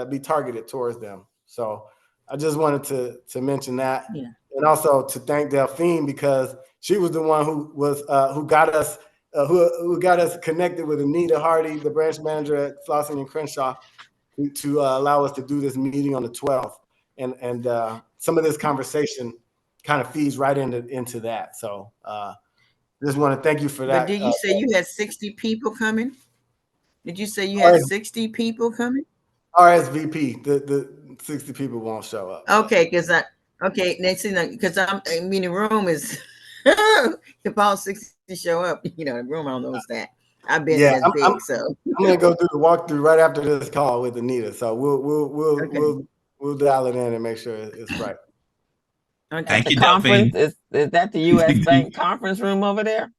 be targeted towards them. So I just wanted to mention that. Yeah. And also to thank Delphine, because she was the one who got us connected with Anita Hardy, the branch manager at Slauson and Crenshaw, to allow us to do this meeting on the 12th. And some of this conversation kind of feeds right into that. So just want to thank you for that. But did you say you had 60 people coming? Did you say you had 60 people coming? RSVP, the 60 people won't show up. Okay, because the room is if all 60 show up, the room almost that. I've been as big, so I'm gonna go do the walkthrough right after this call with Anita. So we'll dial it in and make sure it's right. Okay. Thank you, Conference Delphine. is that the U.S. Bank conference room over there?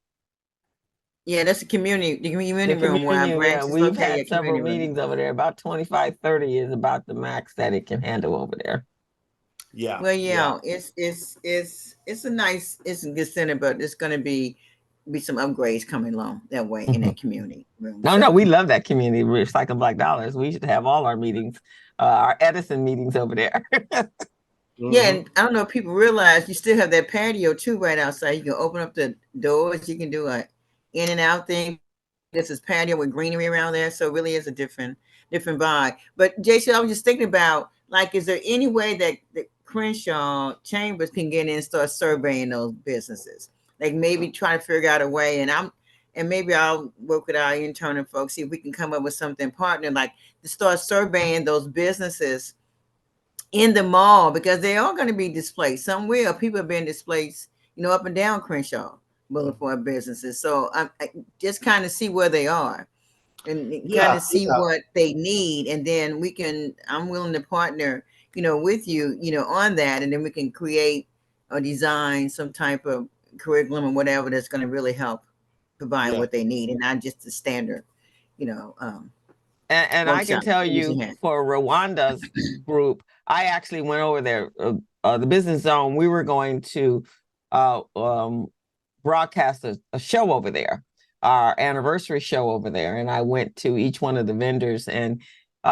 Yeah, that's the community room where our branch is we've located. had several meetings over there. About 25, 30 is about the max that it can handle over there. Yeah. Well, it's a good center, but it's going to be be some upgrades coming along that way in that community room. No, we love that community, Recycle Black Dollars. We should have all our meetings, our Edison meetings over there. Yeah, and I don't know if people realize you still have that patio too right outside. You can open up the doors. You can do a in and out thing. This is patio with greenery around there, so it really is a different vibe. But JC, I was just thinking about, like, is there any way that the Crenshaw Chambers can get in and start surveying those businesses? Like maybe try to figure out a way, and maybe I'll work with our internal folks, see if we can come up with something partner, like to start surveying those businesses in the mall, because they are going to be displaced somewhere. People have been displaced, up and down Crenshaw Boulevard businesses. So I just kind of see where they are and kind of see what they need. And then I'm willing to partner, with you, on that. And then we can create or design some type of curriculum or whatever that's going to really help provide what they need, and not just the standard, And I can tell you, for Rwanda's group, I actually went over there, the business zone. We were going to broadcast a show over there, our anniversary show over there. And I went to each one of the vendors, and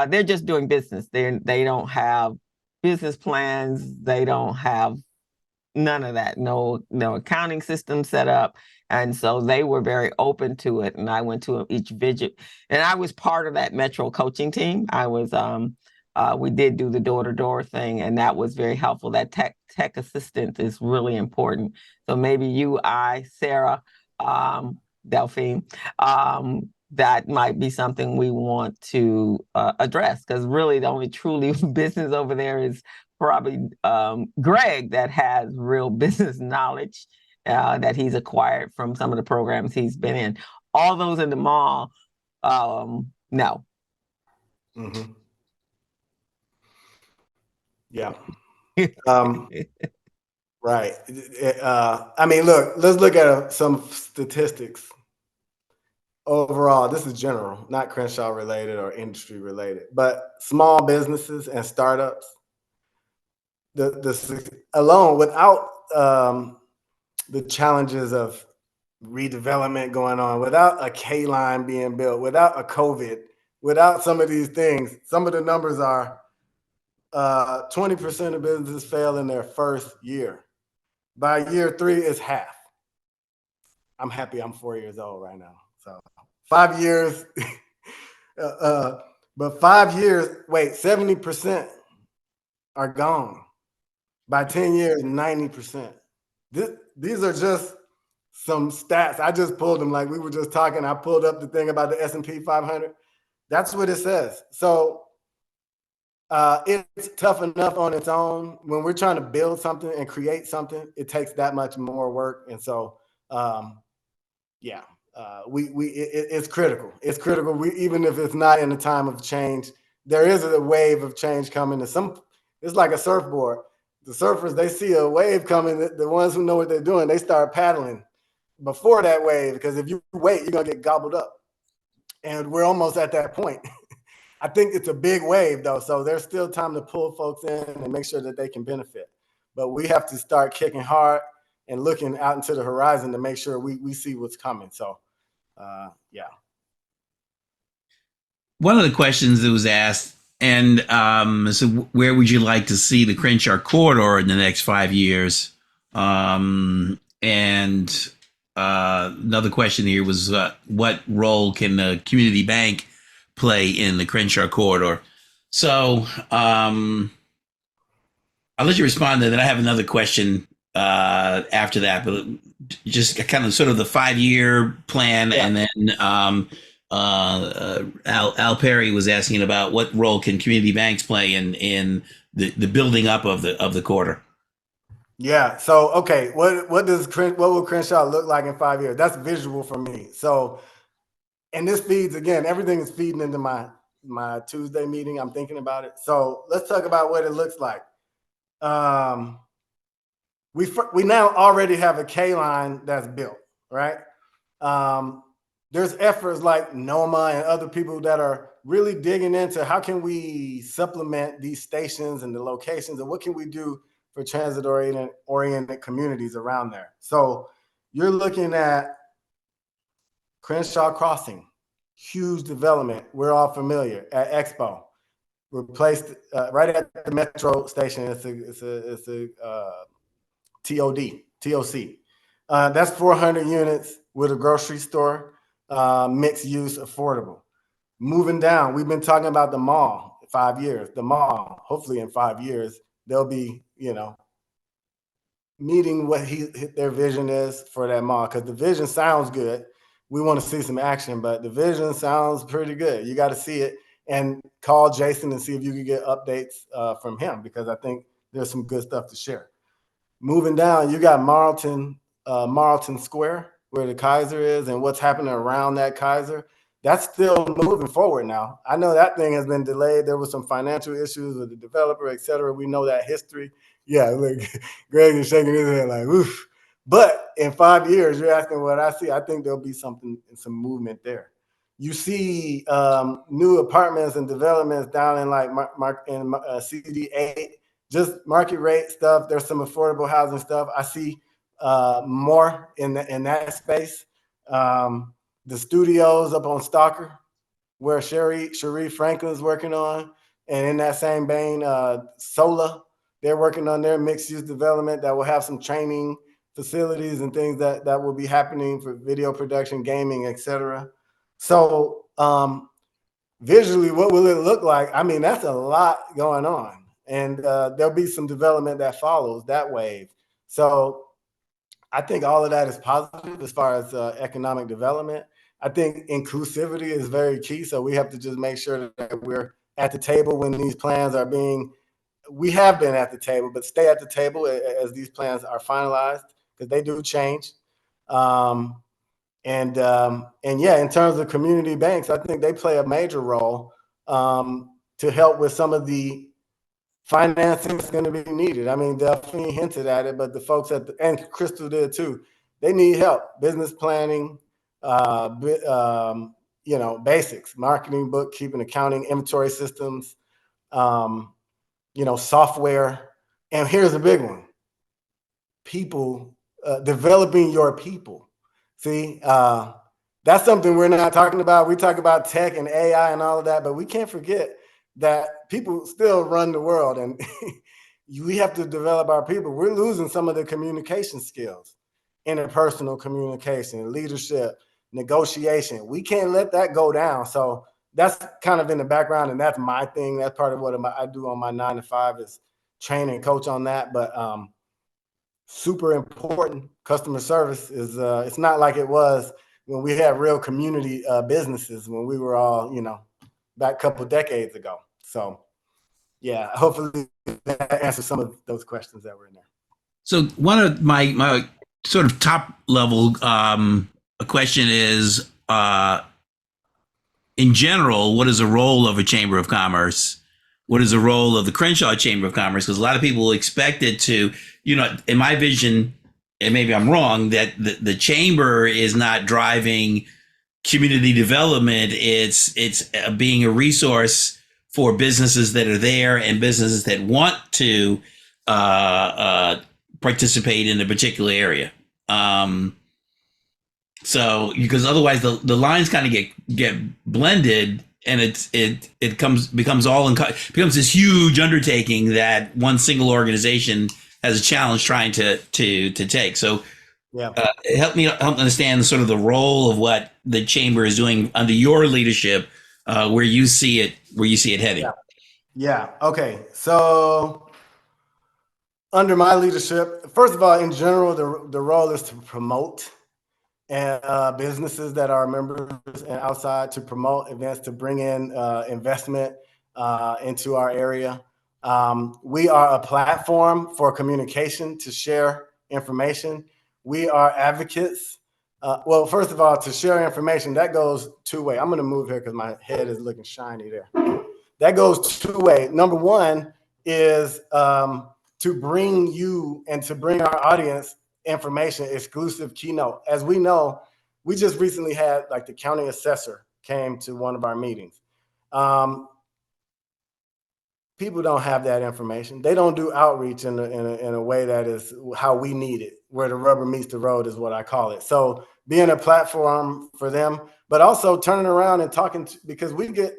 they're just doing business. They don't have business plans. They don't have none of that. No accounting system set up. And so they were very open to it. And I went to each visit, and I was part of that Metro coaching team. I was, we did do the door-to-door thing, and that was very helpful. That tech assistant is really important. So maybe you, Sarah, Delphine, that might be something we want to address, because really the only truly business over there is probably Greg, that has real business knowledge that he's acquired from some of the programs he's been in. All those in the mall, no. Mm-hmm. Yeah. Right. I mean, look, let's look at some statistics. Overall, this is general, not Crenshaw related or industry related, but small businesses and startups, alone, without the challenges of redevelopment going on, without a K line being built, without a COVID, without some of these things, some of the numbers are 20% of businesses fail in their first year. By year 3, it's half. I'm happy I'm 4 years old right now. So 5 years, but 5 years, 70% are gone. By 10 years, 90%. These are just some stats. I just pulled them, like we were just talking. I pulled up the thing about the S&P 500. That's what it says. So it's tough enough on its own. When we're trying to build something and create something, it takes that much more work. And so, it's critical. It's critical. Even if it's not in a time of change, there is a wave of change coming. It's like a surfboard. The surfers, they see a wave coming. The ones who know what they're doing, they start paddling before that wave, because if you wait, you're going to get gobbled up. And we're almost at that point. I think it's a big wave, though, so there's still time to pull folks in and make sure that they can benefit. But we have to start kicking hard and looking out into the horizon to make sure we see what's coming. So, yeah. One of the questions that was asked, and so where would you like to see the Crenshaw corridor in the next 5 years? And another question here was, what role can the community bank play in the Crenshaw corridor? So I'll let you respond to that. I have another question after that, but just kind of sort of the 5-year plan. Yeah. And then Al Perry was asking about what role can community banks play in the building up of the corridor. Yeah. So, okay. What will Crenshaw look like in 5 years? That's visual for me. So, and this feeds, again, everything is feeding into my Tuesday meeting. I'm thinking about it. So let's talk about what it looks like. We now already have a K line that's built, right? There's efforts like NOMA and other people that are really digging into how can we supplement these stations and the locations, and what can we do for transit-oriented communities around there. So you're looking at Crenshaw Crossing, huge development. We're all familiar at Expo. We're placed right at the metro station. It's a TOC. That's 400 units with a grocery store, mixed use, affordable. Moving down, we've been talking about the mall, 5 years. The mall, hopefully in 5 years, they'll be, meeting what their vision is for that mall. Because the vision sounds good. We want to see some action, but the vision sounds pretty good. You got to see it and call Jason and see if you can get updates from him, because I think there's some good stuff to share. Moving down, you got Marlton Square, where the Kaiser is, and what's happening around that Kaiser. That's still moving forward now. I know that thing has been delayed. There was some financial issues with the developer, et cetera. We know that history. Yeah, look, Greg is shaking his head like, oof. But in 5 years, you're asking what I see. I think there'll be some movement there. You see new apartments and developments down in like CD8, just market rate stuff. There's some affordable housing stuff. I see more in that space. The studios up on Stalker, where Cherie Franklin's working on, and in that same vein, Sola, they're working on their mixed-use development that will have some training facilities and things that will be happening for video production, gaming, etc. So visually, what will it look like? I mean, that's a lot going on, and there'll be some development that follows that wave. So I think all of that is positive as far as economic development. I think inclusivity is very key. So we have to just make sure that we're at the table when these plans are we have been at the table, but stay at the table as these plans are finalized, because they do change. And yeah, in terms of community banks, I think they play a major role to help with some of the financing that's going to be needed. I mean, Delphine hinted at it, but the folks and Crystal did too. They need help. Business planning, basics, marketing, bookkeeping, accounting, inventory systems, software. And here's a big one: people, developing your people. See, that's something we're not talking about. We talk about tech and AI and all of that, but we can't forget that people still run the world, and we have to develop our people. We're losing some of the communication skills, interpersonal communication, leadership, negotiation. We can't let that go down. So that's kind of in the background, and that's my thing. That's part of what I do on my 9 to 5 is train and coach on that. But super important. Customer service is it's not like it was when we had real community businesses when we were all, back a couple decades ago. So yeah, hopefully that answers some of those questions that were in there. So one of my sort of top level question is, in general, what is the role of a Chamber of Commerce? What is the role of the Crenshaw Chamber of Commerce? Because a lot of people expect it to, in my vision, and maybe I'm wrong, that the chamber is not driving community development. It's being a resource for businesses that are there and businesses that want to participate in a particular area. So because otherwise the lines kind of get blended, and it becomes this huge undertaking that one single organization has a challenge trying to take. So yeah, help understand sort of the role of what the chamber is doing under your leadership, where you see it heading. Yeah. Okay. So under my leadership, first of all, in general, the role is to promote and businesses that are members and outside, to promote events, to bring in investment into our area. We are a platform for communication, to share information. We are advocates. Well, first of all, to share information, that goes two ways. I'm going to move here because my head is looking shiny there. That goes two ways. Number one is to bring you and to bring our audience information, exclusive keynote. As we know, we just recently had, like, the county assessor came to one of our meetings. People don't have that information. They don't do outreach in a way that is how we need it, where the rubber meets the road is what I call it. So being a platform for them, but also turning around and talking because we get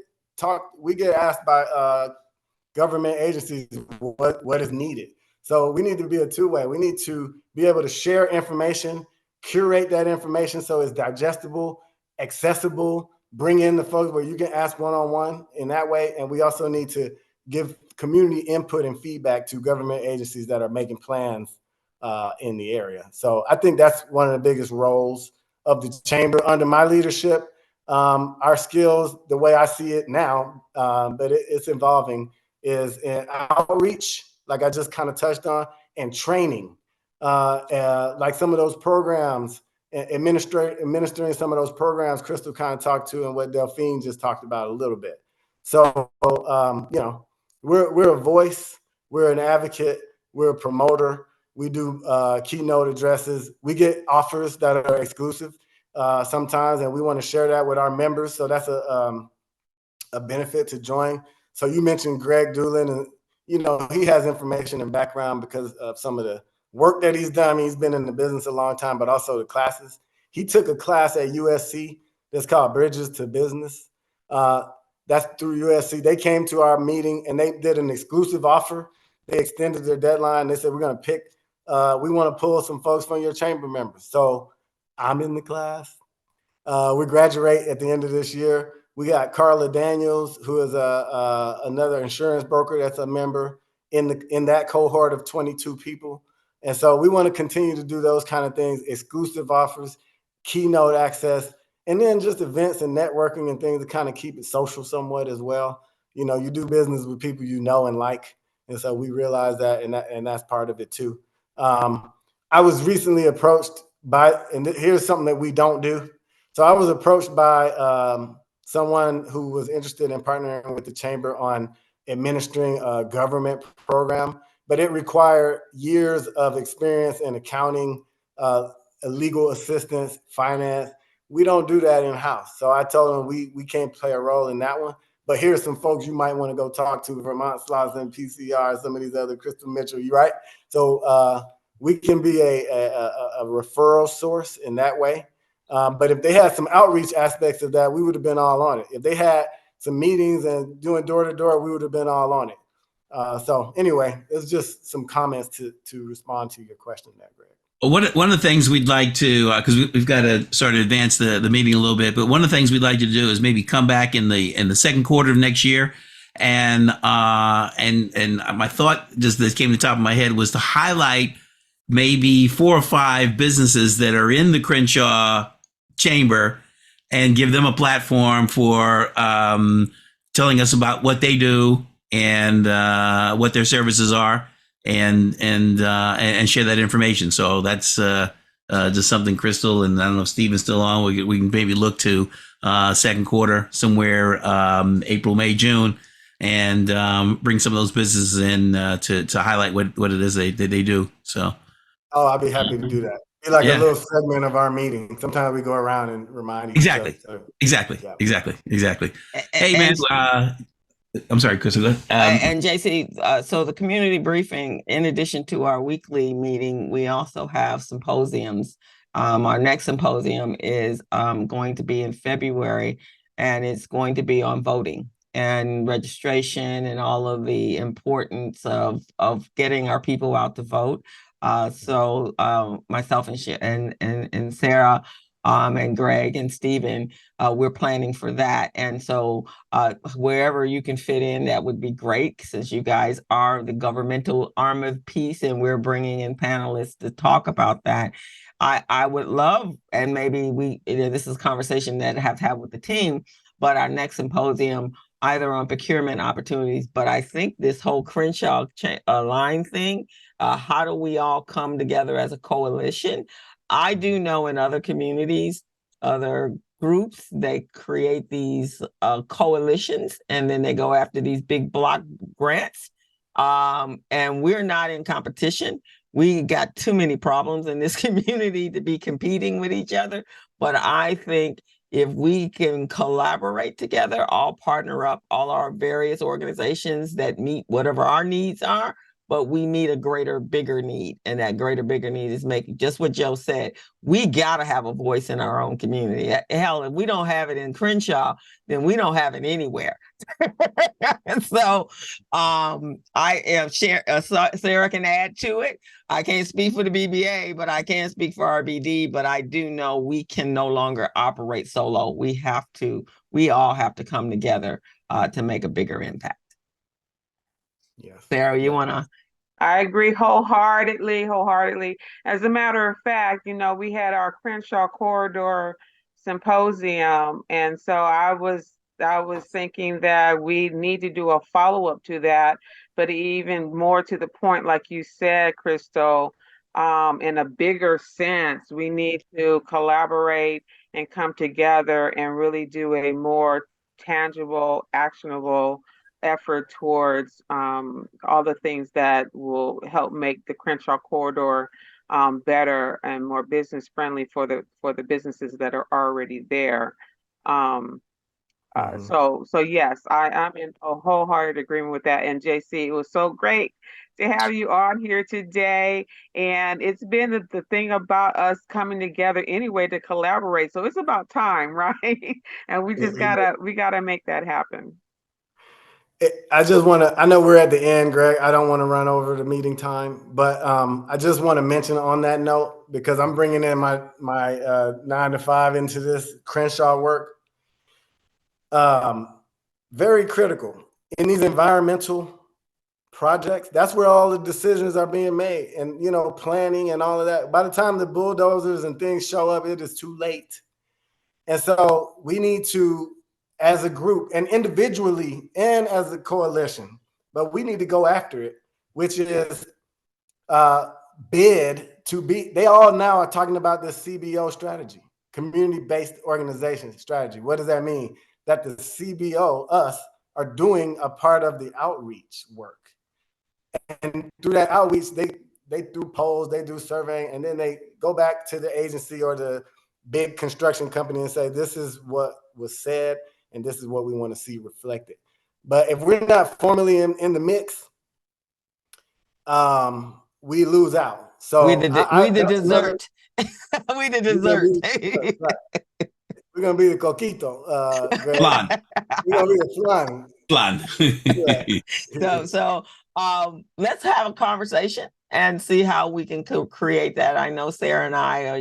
asked by government agencies what is needed. So we need to be a two-way. We need to be able to share information, curate that information so it's digestible, accessible, bring in the folks where you can ask one-on-one in that way. And we also need to give community input and feedback to government agencies that are making plans in the area. So I think that's one of the biggest roles of the chamber under my leadership. Our skills, the way I see it now, but it's evolving, is in outreach, like I just kind of touched on, and training, like some of those programs, administering some of those programs Crystal kind of talked to, and what Delphine just talked about a little bit. So, we're a voice, we're an advocate, we're a promoter. We do keynote addresses. We get offers that are exclusive sometimes, and we want to share that with our members. So that's a benefit to join. So you mentioned Greg Doolin, and he has information and background because of some of the work that he's done. I mean, he's been in the business a long time, but also the classes. He took a class at USC that's called Bridges to Business. That's through USC. They came to our meeting and they did an exclusive offer. They extended their deadline. They said, we're going to pick, we want to pull some folks from your chamber members. So I'm in the class. We graduate at the end of this year. We got Carla Daniels, who is another insurance broker that's a member in that cohort of 22 people. And so we want to continue to do those kind of things, exclusive offers, keynote access, and then just events and networking and things to kind of keep it social somewhat as well. You do business with people you know and like. And so we realize that, and that's part of it too. I was recently approached and here's something that we don't do. So I was approached by someone who was interested in partnering with the chamber on administering a government program, but it required years of experience in accounting, legal assistance, finance. We don't do that in-house. So I told them we can't play a role in that one. But here's some folks you might want to go talk to: Vermont Slauson, PCR, some of these other, Crystal Mitchell, you right? So we can be a referral source in that way. But if they had some outreach aspects of that, we would have been all on it. If they had some meetings and doing door-to-door, we would have been all on it. So anyway, it's just some comments to respond to your question there, Greg. One of the things we'd like to, because we've got to sort of advance the meeting a little bit, but one of the things we'd like to do is maybe come back in the second quarter of next year, and my thought just that came to the top of my head was to highlight maybe 4 or 5 businesses that are in the Crenshaw Chamber and give them a platform for telling us about what they do and what their services are, and share that information. So that's just something, Crystal, and I don't know if Stephen's still on. We can maybe look to second quarter somewhere, April, May, June, and bring some of those businesses in to highlight what it is they do. So, I'd be happy to do that. Be like a little segment of our meeting. Sometimes we go around and remind each other. Exactly. Hey, man. I'm sorry, Chris. And JC, so the community briefing, in addition to our weekly meeting, we also have symposiums. Our next symposium is going to be in February, and it's going to be on voting and registration and all of the importance of getting our people out to vote. So myself and Sarah, and Greg and Stephen, we're planning for that. And so wherever you can fit in, that would be great, since you guys are the governmental arm of peace and we're bringing in panelists to talk about that. I would love, and maybe this is a conversation that I have to have with the team, but our next symposium, either on procurement opportunities, but I think this whole Crenshaw line thing, how do we all come together as a coalition? I do know in other communities, other groups, they create these coalitions, and then they go after these big block grants. And we're not in competition. We got too many problems in this community to be competing with each other. But I think if we can collaborate together, all partner up, all our various organizations that meet whatever our needs are, but we meet a greater, bigger need. And that greater, bigger need is making just what Joe said. We got to have a voice in our own community. Hell, if we don't have it in Crenshaw, then we don't have it anywhere. So I am Sarah can add to it. I can't speak for the BBA, but I can speak for RBD. But I do know we can no longer operate solo. We all have to come together to make a bigger impact. Yes. Sarah, you want to? I agree wholeheartedly. As a matter of fact, we had our Crenshaw Corridor Symposium, and so I was thinking that we need to do a follow-up to that, but even more to the point, like you said, Crystal, in a bigger sense, we need to collaborate and come together and really do a more tangible, actionable effort towards all the things that will help make the Crenshaw corridor better and more business friendly for the businesses that are already there. So yes, I'm in a wholehearted agreement with that. And JC, it was so great to have you on here today. And it's been the thing about us coming together anyway to collaborate. So it's about time, right? And we just gotta make that happen. I just want to, I know we're at the end, Greg. I don't want to run over the meeting time, but I just want to mention on that note, because I'm bringing in my 9 to 5 into this Crenshaw work. Very critical in these environmental projects. That's where all the decisions are being made, and planning and all of that. By the time the bulldozers and things show up, it is too late. And so we need to, as a group and individually and as a coalition, but we need to go after it, which is bid to be. They all now are talking about this CBO strategy, community-based organization strategy. What does that mean? That the CBO, us, are doing a part of the outreach work. And through that outreach, they do polls, they do surveying, and then they go back to the agency or the big construction company and say, this is what was said, and this is what we want to see reflected. But if we're not formally in the mix, we lose out. So we the dessert. We the dessert. We're gonna be the coquito, Greg. Flan. We're gonna be the flan. Flan. So let's have a conversation and see how we can create that. I know Sarah and I,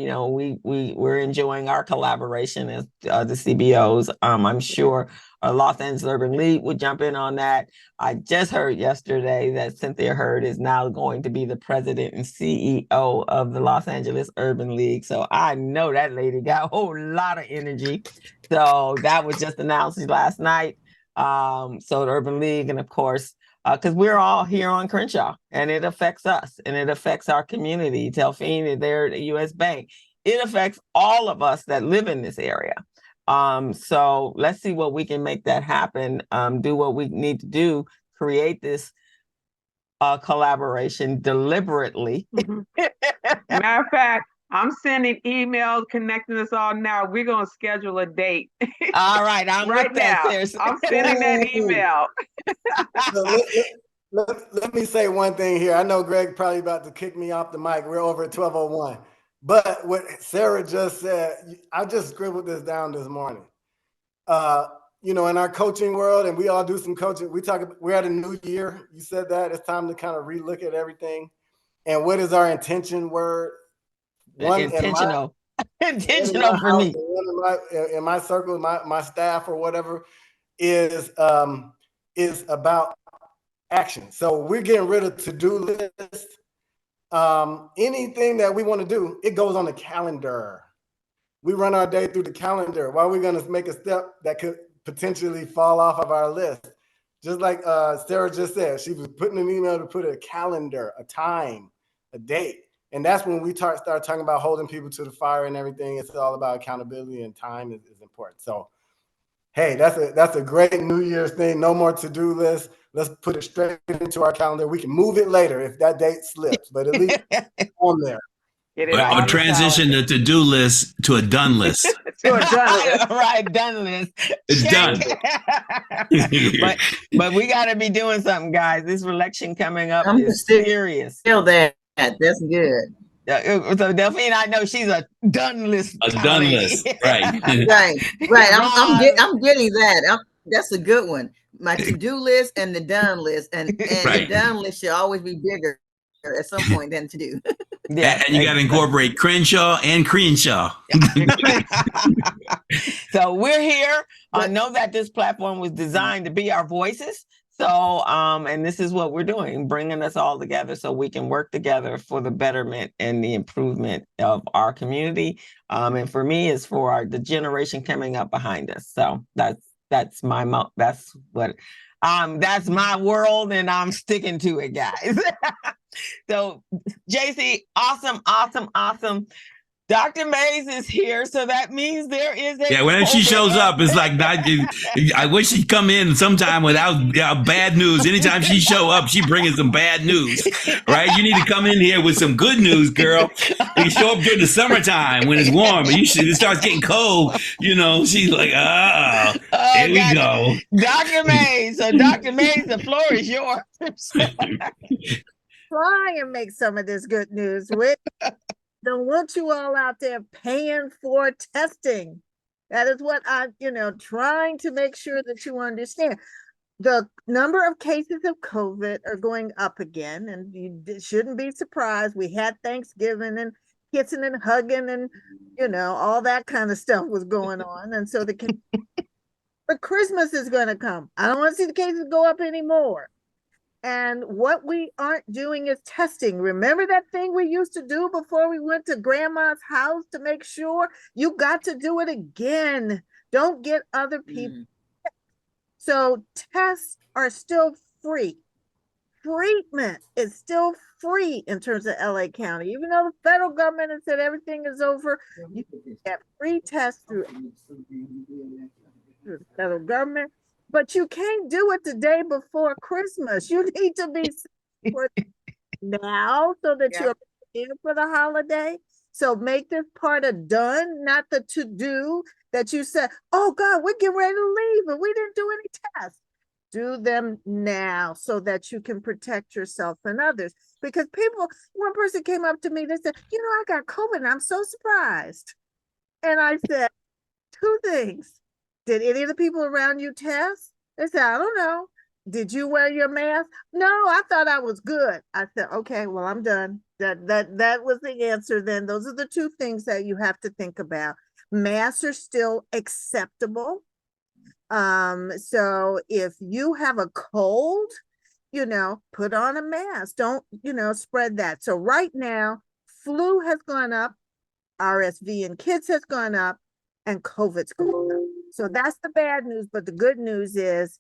we're enjoying our collaboration as the CBOs. I'm sure Los Angeles Urban League would jump in on that. I just heard yesterday that Cynthia Hurd is now going to be the president and CEO of the Los Angeles Urban League. So I know that lady got a whole lot of energy. So that was just announced last night. So the Urban League, and of course, because we're all here on Crenshaw, and it affects us, and it affects our community. Delphine, they're at the U.S. Bank. It affects all of us that live in this area. So let's see what we can make that happen. Do what we need to do, create this collaboration deliberately. Mm-hmm. Matter of fact, I'm sending emails connecting us all now. We're gonna schedule a date. All right, I'm right with that, now. seriously. I'm sending that email. Let me say one thing here. I know Greg probably about to kick me off the mic. We're over at 12:01. But what Sarah just said, I just scribbled this down this morning. In our coaching world, and we all do some coaching, we're at a new year. You said that it's time to kind of relook at everything. And what is our intention word? Intentional. Intentional for me. In my circle, my staff or whatever is about action. So we're getting rid of to-do lists. Anything that we want to do, it goes on the calendar. We run our day through the calendar. Why are we going to make a step that could potentially fall off of our list? Just like Sarah just said, she was putting an email to put a calendar, a time, a date. And that's when we start talking about holding people to the fire and everything. It's all about accountability, and time is important. So, hey, that's a great New Year's thing. No more to-do list. Let's put it straight into our calendar. We can move it later if that date slips, but at least on there. Get it I'm all gonna on the transition the calendar. to-do list to a done list. To a done list. Right, done list. It's Check. done. but we got to be doing something, guys. This election coming up I'm is still serious. that. That's good. So Delphine, I know she's a done list A kind of done lady. list, right? Right. Ron, I'm getting that. That's a good one. My to-do list and the done list, and Right. the done list should always be bigger at some point than to do. yeah, And you got to incorporate Crenshaw and Crenshaw. So we're here. I know that this platform was designed to be our voices. So, and this is what we're doing, bringing us all together so we can work together for the betterment and the improvement of our community. And for me, it's for the generation coming up behind us. So that's my world, and I'm sticking to it, guys. So, JC, awesome. Dr. Mays is here, so that means there is a When she shows up, it's like I wish she'd come in sometime without bad news. Anytime she show up, she bringing some bad news, right? You need to come in here with some good news, girl. You show up during the summertime when it's warm, but it starts getting cold. She's like, here we go. Dr. Mays. So, Dr. Mays, the floor is yours. Try and make some of this good news with. Don't want you all out there paying for testing. That is what I'm, trying to make sure that you understand. The number of cases of COVID are going up again, and you shouldn't be surprised. We had Thanksgiving and kissing and hugging and, all that kind of stuff was going on. And so but Christmas is going to come. I don't want to see the cases go up anymore. And what we aren't doing is testing. Remember that thing we used to do before we went to grandma's house to make sure? You got to do it again. Don't get other people. So tests are still free. Treatment is still free in terms of LA County. Even though the federal government has said everything is over, you can get free tests through the federal government. But you can't do it the day before Christmas. You need to be now so that you're prepared for the holiday. So make this part of done, not the to-do that you said, oh God, we're getting ready to leave and we didn't do any tests. Do them now so that you can protect yourself and others. Because one person came up to me, they said, I got COVID and I'm so surprised. And I said, two things. Did any of the people around you test? They said, I don't know. Did you wear your mask? No, I thought I was good. I said, okay, well, I'm done. That was the answer then. Those are the two things that you have to think about. Masks are still acceptable. So if you have a cold, put on a mask. Don't, spread that. So right now, flu has gone up, RSV in kids has gone up, and COVID's going up. So that's the bad news. But the good news is,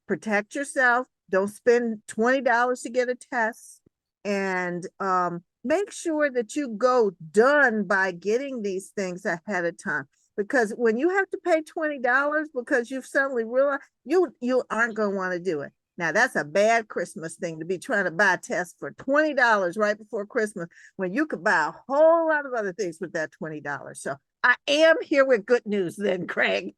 protect yourself. Don't spend $20 to get a test. And make sure that you go done by getting these things ahead of time. Because when you have to pay $20 because you've suddenly realized you aren't going to want to do it. Now, that's a bad Christmas thing to be trying to buy tests for $20 right before Christmas when you could buy a whole lot of other things with that $20. So I am here with good news then, Craig.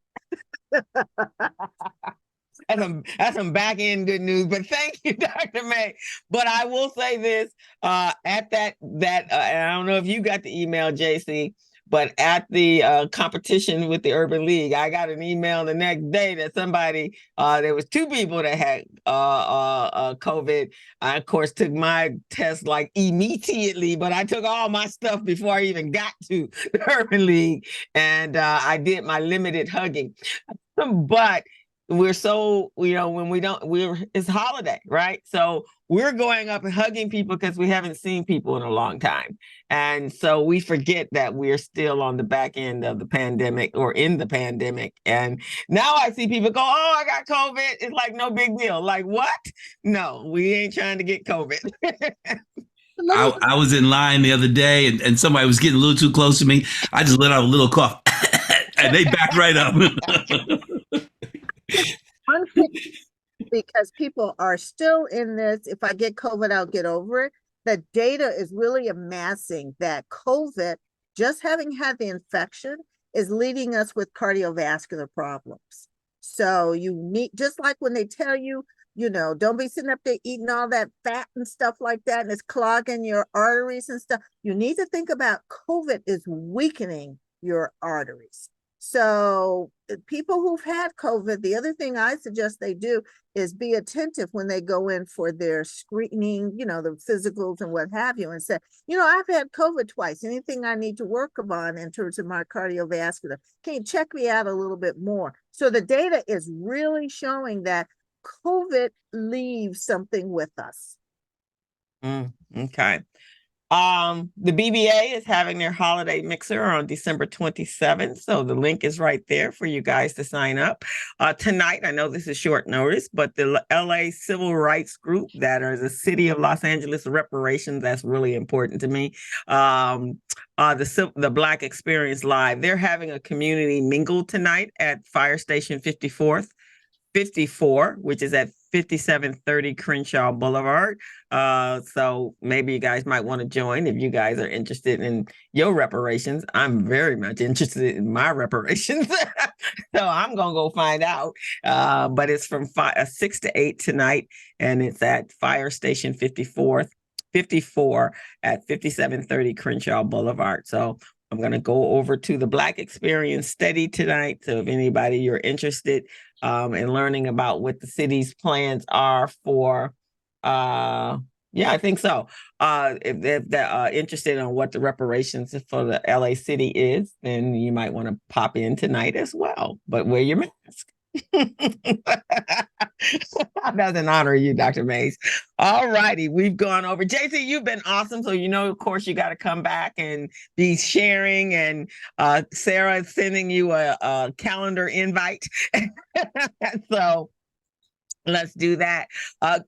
That's some back end good news, but thank you, Dr. May. But I will say this, at that I don't know if you got the email, JC, but at the competition with the Urban League, I got an email the next day that somebody, there was two people that had COVID. I, of course, took my test like immediately, but I took all my stuff before I even got to the Urban League, and I did my limited hugging. But we're so, when it's holiday, right? So we're going up and hugging people because we haven't seen people in a long time. And so we forget that we're still on the back end of the pandemic or in the pandemic. And now I see people go, oh, I got COVID. It's like no big deal. Like, what? No, we ain't trying to get COVID. I was in line the other day and somebody was getting a little too close to me. I just let out a little cough and they backed right up. One thing, because people are still in this, if I get COVID, I'll get over it. the data is really amassing that COVID, just having had the infection, is leading us with cardiovascular problems. So you need, just like when they tell you, don't be sitting up there eating all that fat and stuff like that, and it's clogging your arteries and stuff. You need to think about COVID is weakening your arteries. So people who've had COVID, the other thing I suggest they do is be attentive when they go in for their screening, the physicals and what have you, and say, I've had COVID twice. Anything I need to work on in terms of my cardiovascular? Can you check me out a little bit more? So the data is really showing that COVID leaves something with us. Okay. The BBA is having their holiday mixer on December 27th. So the link is right there for you guys to sign up. Tonight, I know this is short notice, but the LA Civil Rights Group, that is the City of Los Angeles reparations, that's really important to me. The Black Experience Live, they're having a community mingle tonight at Fire Station 54, which is at 5730 Crenshaw Boulevard. So maybe you guys might want to join if you guys are interested in your reparations. I'm very much interested in my reparations. So I'm going to go find out. But it's from 6 to 8 tonight, and it's at Fire Station 54 at 5730 Crenshaw Boulevard. So I'm going to go over to the Black Experience Study tonight. So if anybody you're interested in learning about what the city's plans are for, I think so. If they're interested in what the reparations for the LA city is, then you might want to pop in tonight as well. But wear your mask. That's an honor of you, Dr. Mays. All righty, we've gone over. JC, you've been awesome. So, of course, you got to come back and be sharing. And Sarah is sending you a calendar invite. So let's do that.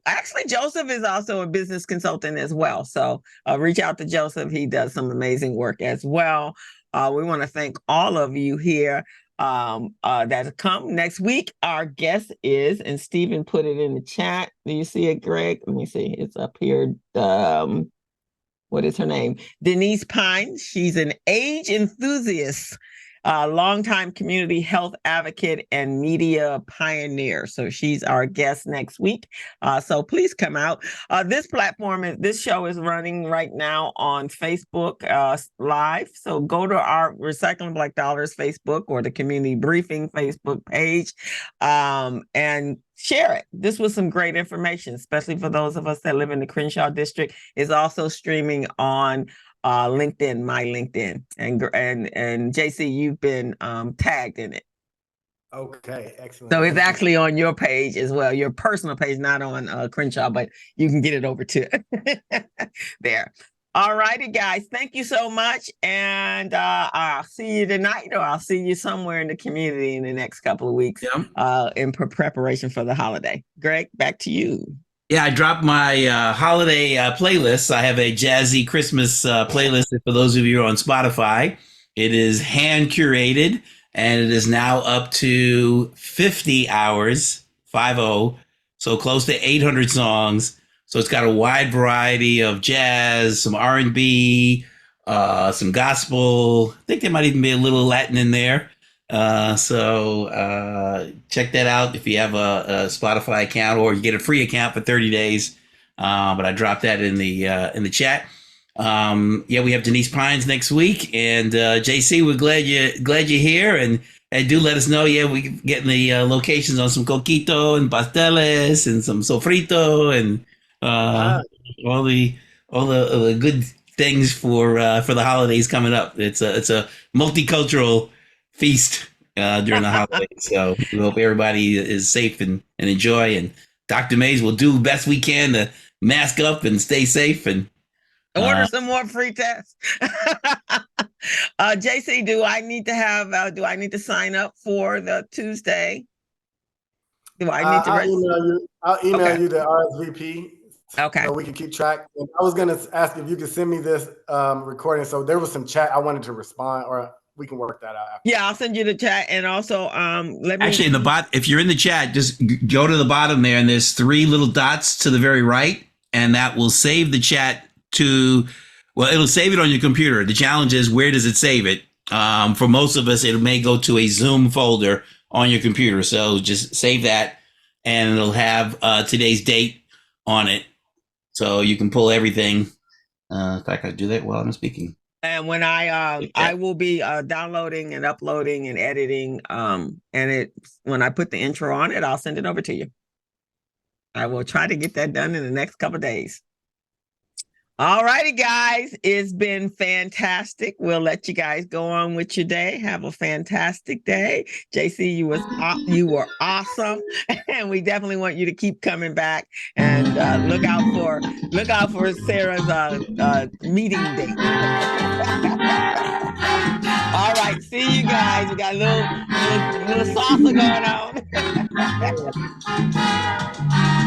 Actually, Joseph is also a business consultant as well. So reach out to Joseph. He does some amazing work as well. We want to thank all of you here that come next week. Our guest is, and Stephen put it in the chat. Do you see it, Greg? Let me see. It's up here. What is her name? Denise Pine. She's an age enthusiast, longtime community health advocate and media pioneer. So she's our guest next week. So please come out. This show is running right now on Facebook Live. So go to our Recycling Black Dollars Facebook or the Community Briefing Facebook page and share it. This was some great information, especially for those of us that live in the Crenshaw district. It's also streaming on LinkedIn, my LinkedIn, and JC, you've been tagged in it. Okay, excellent. So it's actually on your page as well, your personal page, not on Crenshaw, but you can get it over to there. All righty, guys. Thank you so much. And I'll see you tonight, or I'll see you somewhere in the community in the next couple of weeks in preparation for the holiday. Greg, back to you. Yeah, I dropped my holiday playlist. I have a jazzy Christmas playlist for those of you on Spotify. It is hand curated, and it is now up to 50 hours, 50, so close to 800 songs. So it's got a wide variety of jazz, some R&B, some gospel. I think there might even be a little Latin in there. So check that out if you have a Spotify account, or you get a free account for 30 days. But I dropped that in the chat. We have Denise Pines next week, and JC, we're glad you're here, and do let us know. We getting the locations on some coquito and pasteles and some sofrito and all the good things for the holidays coming up. It's a multicultural feast during the holidays. So we hope everybody is safe and enjoy. And Dr. Mays will do the best we can to mask up and stay safe and order some more free tests. JC, do I need to sign up for the Tuesday? Do I need to register? I'll email you the RSVP. Okay. So we can keep track. And I was going to ask if you could send me this recording. So there was some chat I wanted to respond, or we can work that out after. Yeah, I'll send you the chat, and also actually in the if you're in the chat, just go to the bottom there, and there's 3 little dots to the very right, and that will save the chat to, well, it'll save it on your computer. The challenge is, where does it save it? For most of us, it may go to a Zoom folder on your computer. So just save that, and it'll have today's date on it. So you can pull everything. In fact, I do that while I'm speaking. And when I will be downloading and uploading and editing, and when I put the intro on it, I'll send it over to you. I will try to get that done in the next couple of days. All righty, guys, it's been fantastic. We'll let you guys go on with your day. Have a fantastic day. JC, you were awesome, and we definitely want you to keep coming back. And look out for Sarah's meeting date. All right, see you guys. We got a little salsa going on.